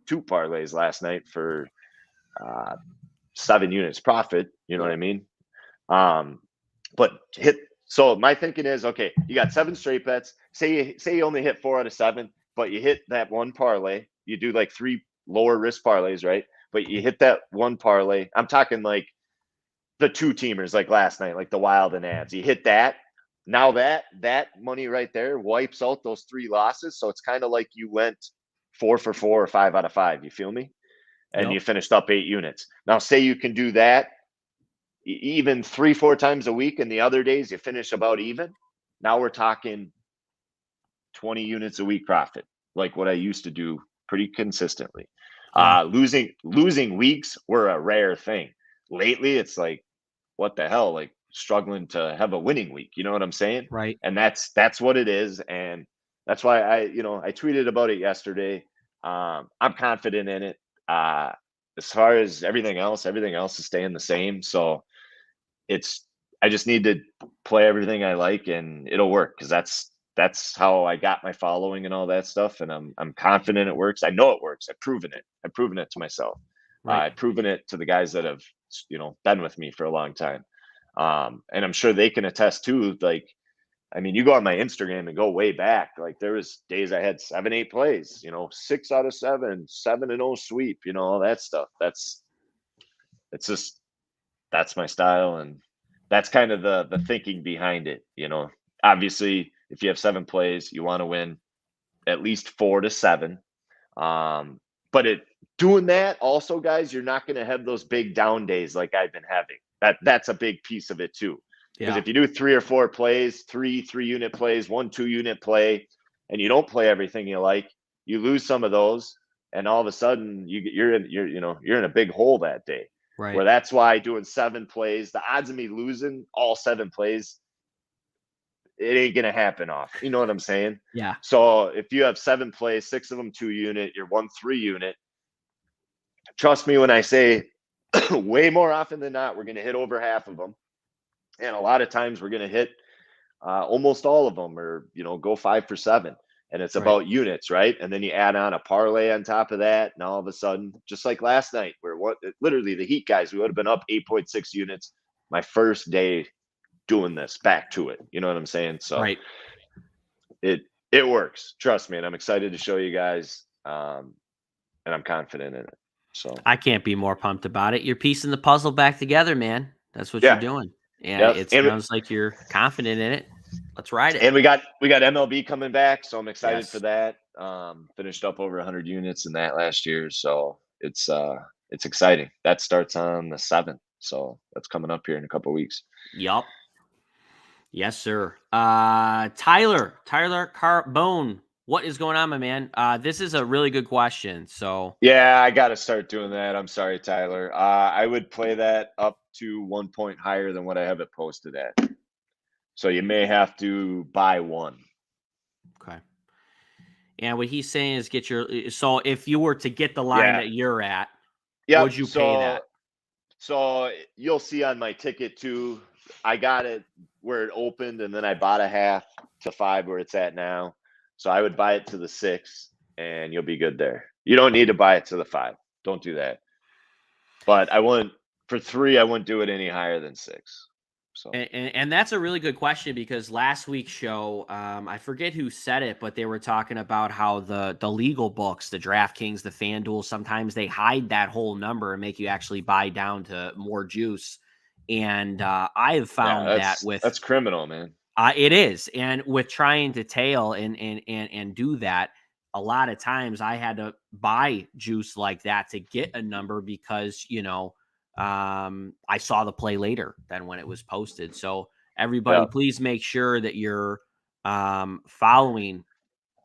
2 parlays last night for 7 units profit. You know what I mean? But hit. So my thinking is, okay, you got 7 straight bets. Say you only hit 4 out of 7, but you hit that one parlay. You do like 3 lower risk parlays, right? But you hit that one parlay. I'm talking like the 2-teamers, like last night, like the Wild and Avs. You hit that. Now that money right there wipes out those 3 losses. So it's kind of like you went 4 for 4 or 5 out of 5. You feel me? And you finished up 8 units. Now, say you can do that even 3-4 times a week, and the other days you finish about even. Now we're talking 20 units a week profit, like what I used to do pretty consistently. Yeah. Losing weeks were a rare thing. Lately, it's like, what the hell? Like struggling to have a winning week. You know what I'm saying? Right. And that's what it is. And that's why I tweeted about it yesterday. I'm confident in it. As far as everything else is staying the same. So I just need to play everything I like and it'll work, because that's how I got my following and all that stuff. And I'm confident it works. I know it works. I've proven it to myself. Right. I've proven it to the guys that have, been with me for a long time. And I'm sure they can attest too. Like, I mean, you go on my Instagram and go way back. Like there was days I had 7, 8 plays, 6 out of 7, 7-0 sweep, all that stuff. That's my style. And that's kind of the thinking behind it. Obviously if you have 7 plays, you want to win at least 4 to 7. But doing that also, guys, you're not going to have those big down days like I've been having. That's a big piece of it too. Because if you do 3 or 4 plays, 3 3-unit plays, 1 2-unit play, and you don't play everything you like, you lose some of those, and all of a sudden you're in a big hole that day. Right. Where that's why doing 7 plays, the odds of me losing all 7 plays, it ain't gonna happen off. You know what I'm saying? Yeah. So if you have 7 plays, 6 of them 2-unit, you're 1 3-unit. Trust me when I say, way more often than not, we're gonna hit over half of them. And a lot of times we're going to hit almost all of them, or, go 5 for 7. And it's about units, right? And then you add on a parlay on top of that. And all of a sudden, just like last night, where literally the Heat guys, we would have been up 8.6 units my first day doing this, back to it. You know what I'm saying? So it works. Trust me. And I'm excited to show you guys. And I'm confident in it. So I can't be more pumped about it. You're piecing the puzzle back together, man. That's what you're doing. And it sounds like you're confident in it. Let's ride it. And we got MLB coming back, so I'm excited for that. Finished up over 100 units in that last year, so it's exciting. That starts on the 7th, so that's coming up here in a couple of weeks. Yup. Yes, sir. Tyler Carbone, what is going on, my man? This is a really good question. So yeah, I got to start doing that. I'm sorry, Tyler. I would play that up to 1 point higher than what I have it posted at. So you may have to buy 1. Okay. And what he's saying is so if you were to get the line that you're at, would you pay that? So you'll see on my ticket too, I got it where it opened, and then I bought a half to 5 where it's at now. So I would buy it to the 6 and you'll be good there. You don't need to buy it to the 5. Don't do that. But for 3, I wouldn't do it any higher than 6. So and that's a really good question, because last week's show, I forget who said it, but they were talking about how the legal books, the DraftKings, the FanDuel, sometimes they hide that whole number and make you actually buy down to more juice. And I have found that's criminal, man. It is, and with trying to tail and do that, a lot of times I had to buy juice like that to get a number, because I saw the play later than when it was posted. So everybody, please make sure that you're following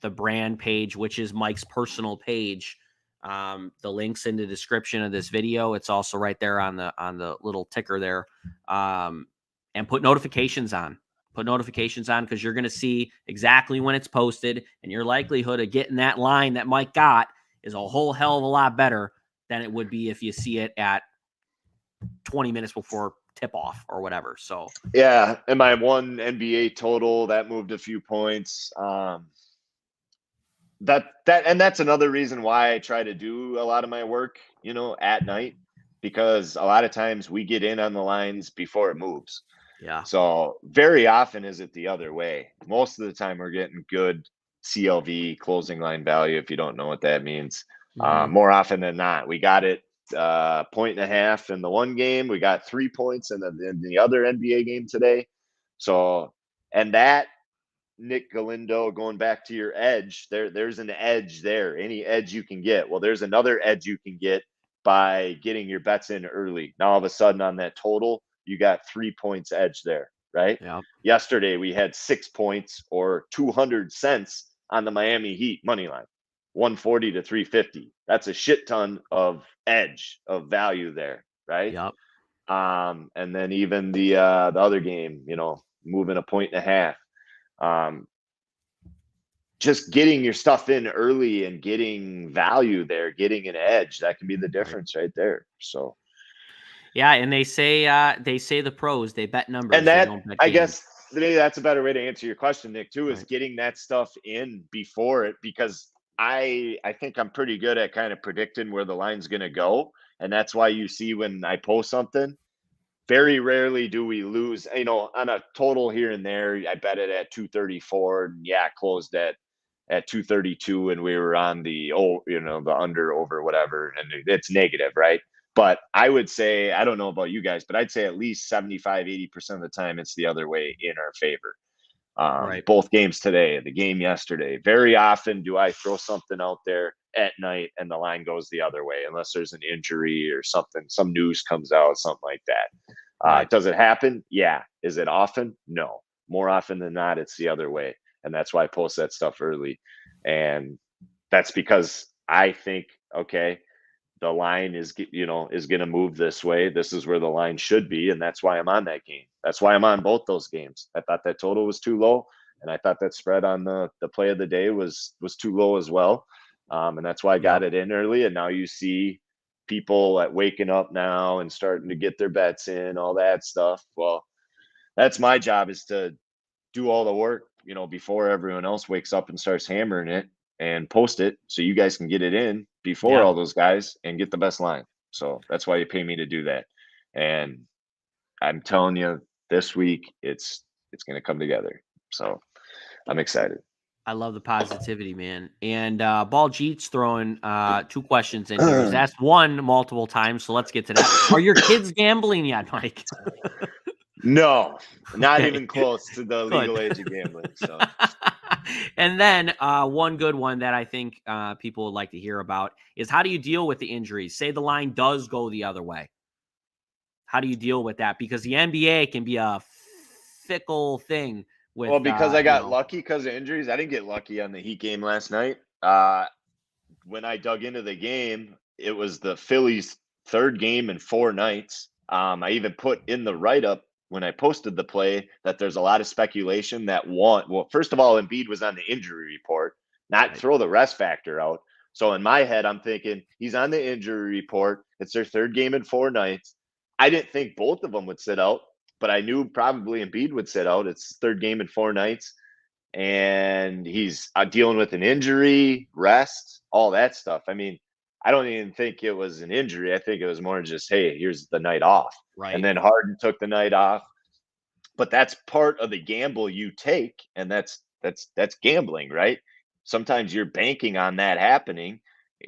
the brand page, which is Mike's personal page. The link's in the description of this video. It's also right there on the little ticker there. And put notifications on. Put notifications on, because you're going to see exactly when it's posted, and your likelihood of getting that line that Mike got is a whole hell of a lot better than it would be if you see it at 20 minutes before tip off or whatever. So yeah, and my one NBA total that moved a few points. That's another reason why I try to do a lot of my work, at night, because a lot of times we get in on the lines before it moves. yeah. So very often is it the other way. Most of the time we're getting good CLV, closing line value, if you don't know what that means. More often than not, we got it 1.5 in the one game. We got 3 points in the other NBA game today. So, and that, Nick Galindo, going back to your edge, there's an edge there. Any edge you can get. Well, there's another edge you can get by getting your bets in early. Now all of a sudden on that total, you got 3 points edge there, right? Yeah. Yesterday we had 6 points or 200 cents on the Miami Heat money line, 140 to 350. That's a shit ton of edge of value there, right? Yep. And then even the other game, moving 1.5 points. Just getting your stuff in early and getting value there, getting an edge, that can be the difference right there. So yeah, and they say the pros, they bet numbers, and that, they don't bet I games. guess maybe that's a better way to answer your question, Nick, too, is Right. getting that stuff in before it, because I think I'm pretty good at kind of predicting where the line's going to go. And that's why you see when I post something, very rarely do we lose, on a total here and there. I bet it at 234 and closed at 232, and we were on the the under over whatever, and it's negative, right? But I would say, I don't know about you guys, but I'd say at least 75-80% of the time it's the other way in our favor. Right. Both games today, the game yesterday, very often do I throw something out there at night and the line goes the other way, unless there's an injury or something, some news comes out, something like that. Right. Does it happen? Yeah. Is it often? No. More often than not, it's the other way. And that's why I post that stuff early. And that's because I think, okay, the line is going to move this way. This is where the line should be. And that's why I'm on that game. That's why I'm on both those games. I thought that total was too low. And I thought that spread on the play of the day was too low as well. And that's why I got it in early. And now you see people at waking up now and starting to get their bets in, all that stuff. Well, that's my job, is to do all the work, before everyone else wakes up and starts hammering it, and post it so you guys can get it in before all those guys and get the best line. So that's why you pay me to do that. And I'm telling you, this week it's going to come together. So I'm excited. I love the positivity, man. And Ball Jeet's throwing 2 questions in here. He's asked one multiple times, so let's get to that. Are your kids gambling yet, Mike? No, not Okay. even close to the legal age of gambling. So, and then one good one that I think people would like to hear about is, how do you deal with the injuries? Say the line does go the other way. How do you deal with that? Because the NBA can be a fickle thing. Well, because I got lucky because of injuries. I didn't get lucky on the Heat game last night. When I dug into the game, it was the Phillies' third game in 4 nights. I even put in the write-up when I posted the play that there's a lot of speculation that first of all, Embiid was on the injury report, not throw the rest factor out. So in my head, I'm thinking he's on the injury report. It's their third game in 4 nights. I didn't think both of them would sit out, but I knew probably Embiid would sit out. It's third game in 4 nights, and he's dealing with an injury, rest, all that stuff. I mean, I don't even think it was an injury. I think it was more just, hey, here's the night off. Right. And then Harden took the night off. But that's part of the gamble you take, and that's gambling, right? Sometimes you're banking on that happening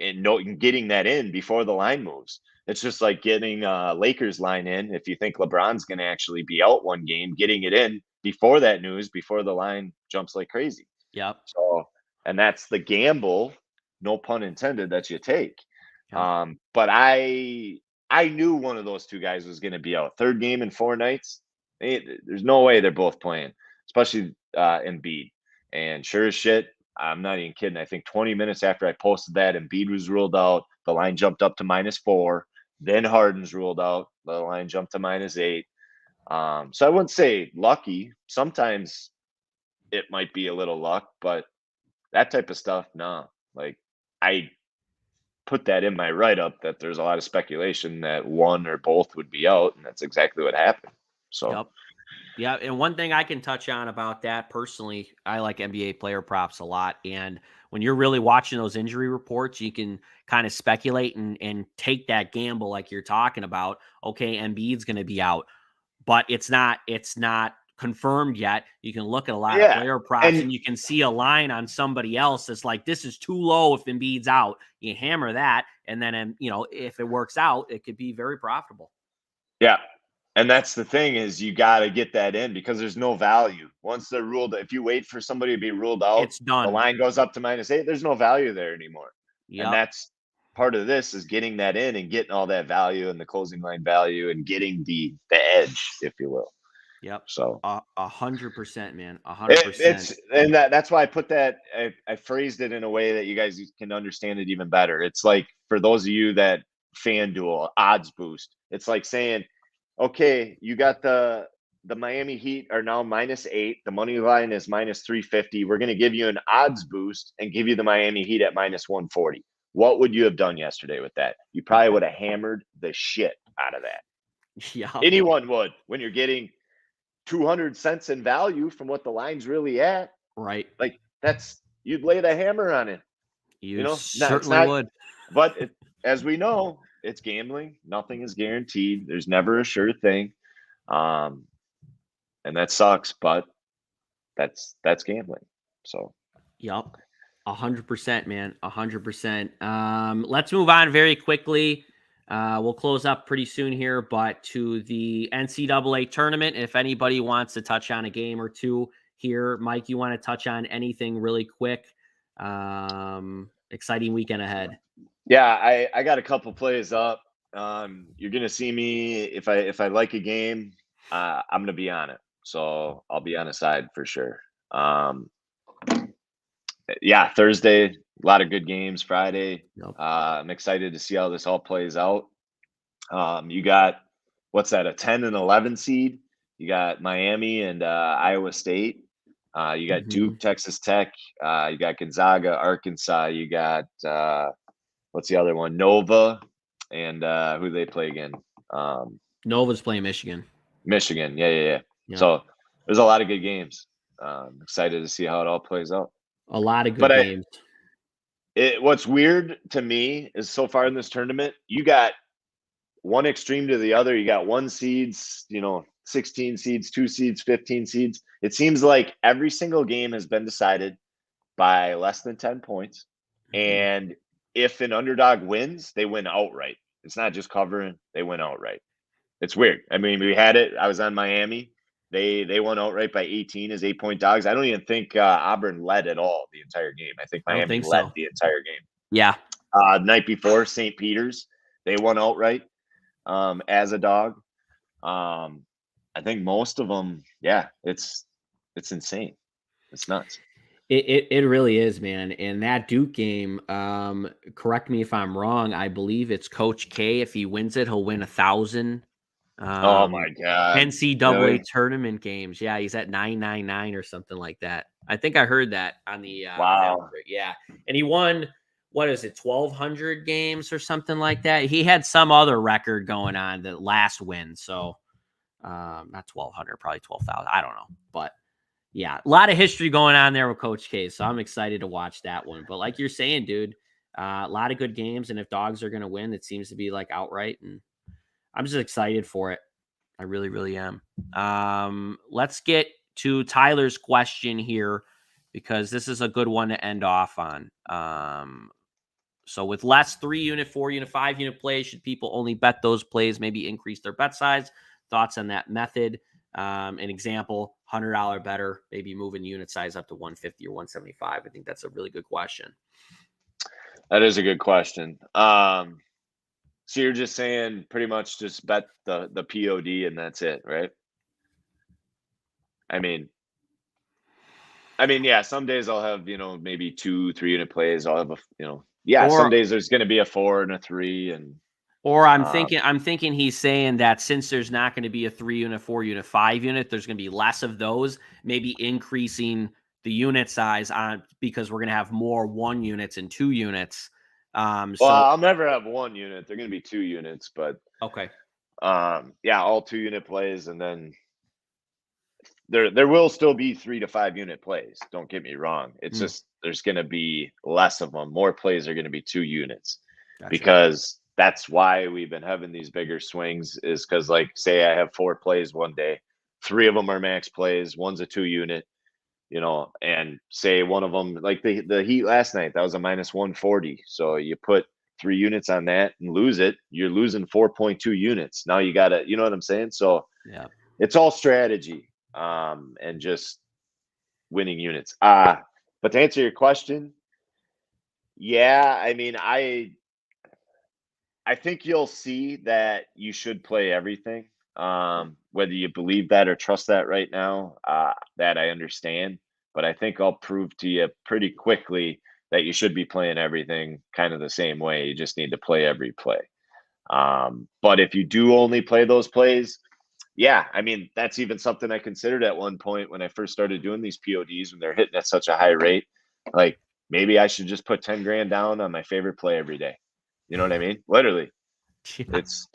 and getting that in before the line moves. It's just like getting Lakers line in. If you think LeBron's going to actually be out one game, getting it in before that news, before the line jumps like crazy. Yep. So, and that's the gamble, no pun intended, that you take. Yep. But I knew one of those 2 guys was going to be out. Third game in 4 nights. There's no way they're both playing, especially Embiid. And sure as shit, I'm not even kidding. I think 20 minutes after I posted that, Embiid was ruled out. The line jumped up to -4. Then Harden's ruled out. The line jumped to -8. So I wouldn't say lucky. Sometimes it might be a little luck, but that type of stuff, no. Like, I put that in my write-up that there's a lot of speculation that one or both would be out, and that's exactly what happened. So Yep. Yeah, and one thing I can touch on about that personally, I like NBA player props a lot. And when you're really watching those injury reports, you can kind of speculate and take that gamble like you're talking about. Okay, Embiid's going to be out, but it's not confirmed yet. You can look at a lot of yeah, player props and you can see a line on somebody else that's like, this is too low if Embiid's out. You hammer that, and then if it works out, it could be very profitable. yeah. And that's the thing is you got to get that in because there's no value. Once they're ruled, if you wait for somebody to be ruled out, It's done. the line goes up to -8. There's no value there anymore. And Yep. that's part of this is getting that in and getting all that value and the closing line value and getting the edge, if you will. Yep. So 100%, man. 100%. it's and that's why I put that. I phrased it in a way that you guys can understand it even better. It's like for those of you that FanDuel odds boost. It's like saying, okay, you got the Miami Heat are now -8. The money line is -350. We're going to give you an odds boost and give you the Miami Heat at -140. What would you have done yesterday with that? You probably would have hammered the shit out of that. Yeah. Anyone would when you're getting 200 cents in value from what the line's really at. Right. Like you'd lay the hammer on it. You It's certainly not, would. but as we know, it's gambling. Nothing is guaranteed. There's never a sure thing. And that sucks, but that's gambling. So Yep. 100%, man. 100%. Let's move on very quickly. We'll close up pretty soon here, but to the NCAA tournament, if anybody wants to touch on a game or two here, Mike, you want to touch on anything really quick? Exciting weekend ahead. yeah, I got a couple plays up. You're gonna see me if I like a game, I'm gonna be on it. So I'll be on a side for sure. Yeah, Thursday, a lot of good games. Friday, Yep. I'm excited to see how this all plays out. You got what's that? A 10 and 11 seed. You got Miami and Iowa State. You got Duke, Texas Tech. You got Gonzaga, Arkansas. You got what's the other one? Nova, and who do they play again? Nova's playing Michigan. Michigan. Yeah. Yep. So there's a lot of good games. Excited to see how it all plays out. A lot of good games. What's weird to me is so far in this tournament, you got one extreme to the other. You got 1 seeds, 16 seeds, 2 seeds, 15 seeds. It seems like every single game has been decided by less than 10 points. And if an underdog wins, they win outright. It's not just covering, they win outright. It's weird. I mean, we had it. I was on Miami. They won outright by 18 as 8-point dogs. I don't even think Auburn led at all the entire game. I think Miami led the entire game. Yeah. Night before, St. Peter's, they won outright as a dog. I think most of them, yeah, it's insane. It's nuts. It really is, man. And that Duke game, correct me if I'm wrong, I believe it's Coach K. If he wins it, he'll win 1,000. Oh my God. NCAA really? tournament games. Yeah, he's at 999 or something like that. I think I heard that on the wow. Yeah. And he won, what is it, 1,200 games or something like that. He had some other record going on the last win. So not 1,200, probably 12,000. I don't know. But yeah, a lot of history going on there with Coach K. So I'm excited to watch that one. But like you're saying, dude, a lot of good games. And if dogs are going to win, it seems to be like outright. And I'm just excited for it. I really, really am. Let's get to Tyler's question here because this is a good one to end off on. So with less 3-unit, 4-unit, 5-unit plays, should people only bet those plays, maybe increase their bet size? Thoughts on that method? An example, $100 better, maybe moving unit size up to 150 or 175. I think that's a really good question. That is a good question. So you're just saying pretty much just bet the POD and that's it, right? I mean, I mean, yeah, some days I'll have, maybe 2-3 unit plays. I'll have some days there's going to be a 4 and a 3. Or I'm thinking he's saying that since there's not going to be a 3 unit, 4 unit, 5 unit, there's going to be less of those, maybe increasing the unit size because we're going to have more 1 units and 2 units. Well, I'll never have 1 unit. They're going to be 2 units, but okay. All 2 unit plays, and then there will still be 3 to 5 unit plays. Don't get me wrong. It's just there's going to be less of them. More plays are going to be 2 units. Gotcha. Because that's why we've been having these bigger swings, is because, like, say I have 4 plays one day, 3 of them are max plays, 1's a 2 unit, and say one of them, like the Heat last night, that was a minus 140. So you put 3 units on that and lose it, you're losing 4.2 units. Now you got to, you know what I'm saying? So yeah, it's all strategy and just winning units. But to answer your question, yeah, I mean, I think you'll see that you should play everything. Whether you believe that or trust that right now, that I understand. But I think I'll prove to you pretty quickly that you should be playing everything kind of the same way. You just need to play every play. But if you do only play those plays, yeah, I mean, that's even something I considered at one point when I first started doing these PODs, when they're hitting at such a high rate. Like, maybe I should just put 10 grand down on my favorite play every day. You know what I mean? Literally. Yeah. It's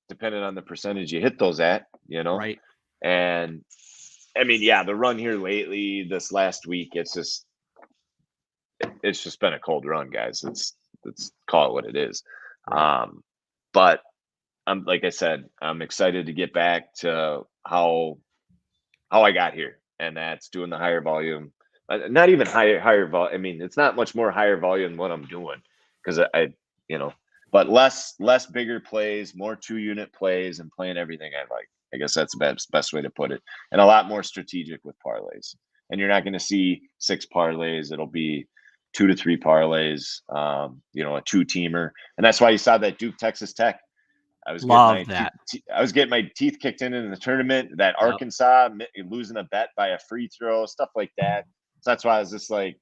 depending on the percentage you hit those at, Right. And I mean, yeah, the run here lately, this last week, it's just been a cold run, guys. Let's call it what it is. Right. But like I said, I'm excited to get back to how I got here, and that's doing the higher volume. Not even higher volume. I mean, it's not much more higher volume than what I'm doing, because but less bigger plays, more 2 unit plays, and playing everything I like. I guess that's the best way to put it. And a lot more strategic with parlays. And you're not going to see 6 parlays. It'll be 2 to 3 parlays, a 2-teamer. And that's why you saw that Duke Texas Tech. I was getting my teeth kicked in the tournament. That Arkansas losing a bet by a free throw, stuff like that. So that's why I was just like,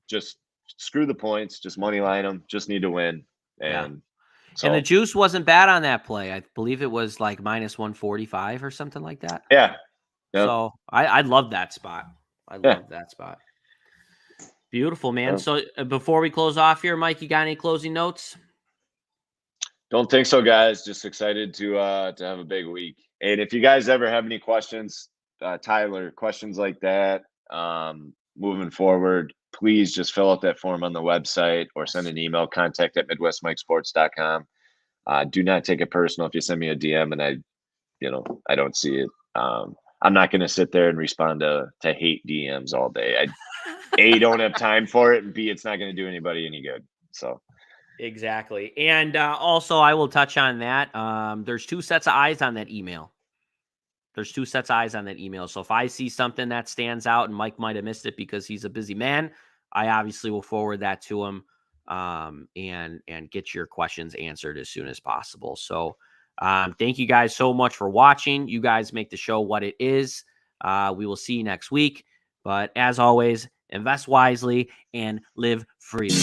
just screw the points, just money line them, just need to win. And and the juice wasn't bad on that play. I believe it was like minus 145 or something like that. Yeah. Yep. So I love that spot. I love that spot. Beautiful, man. Yep. So before we close off here, Mike, you got any closing notes? Don't think so, guys. Just excited to have a big week. And if you guys ever have any questions, Tyler, questions like that, moving forward, please just fill out that form on the website or send an email, contact@midwestmikesports.com. Do not take it personal if you send me a DM and I don't see it. I'm not going to sit there and respond to hate DMs all day. A, don't have time for it, and B, it's not going to do anybody any good. So. Exactly. And also, I will touch on that. There's 2 sets of eyes on that email. So if I see something that stands out and Mike might have missed it because he's a busy man, I obviously will forward that to him and get your questions answered as soon as possible. So thank you guys so much for watching. You guys make the show what it is. We will see you next week. But as always, invest wisely and live freely.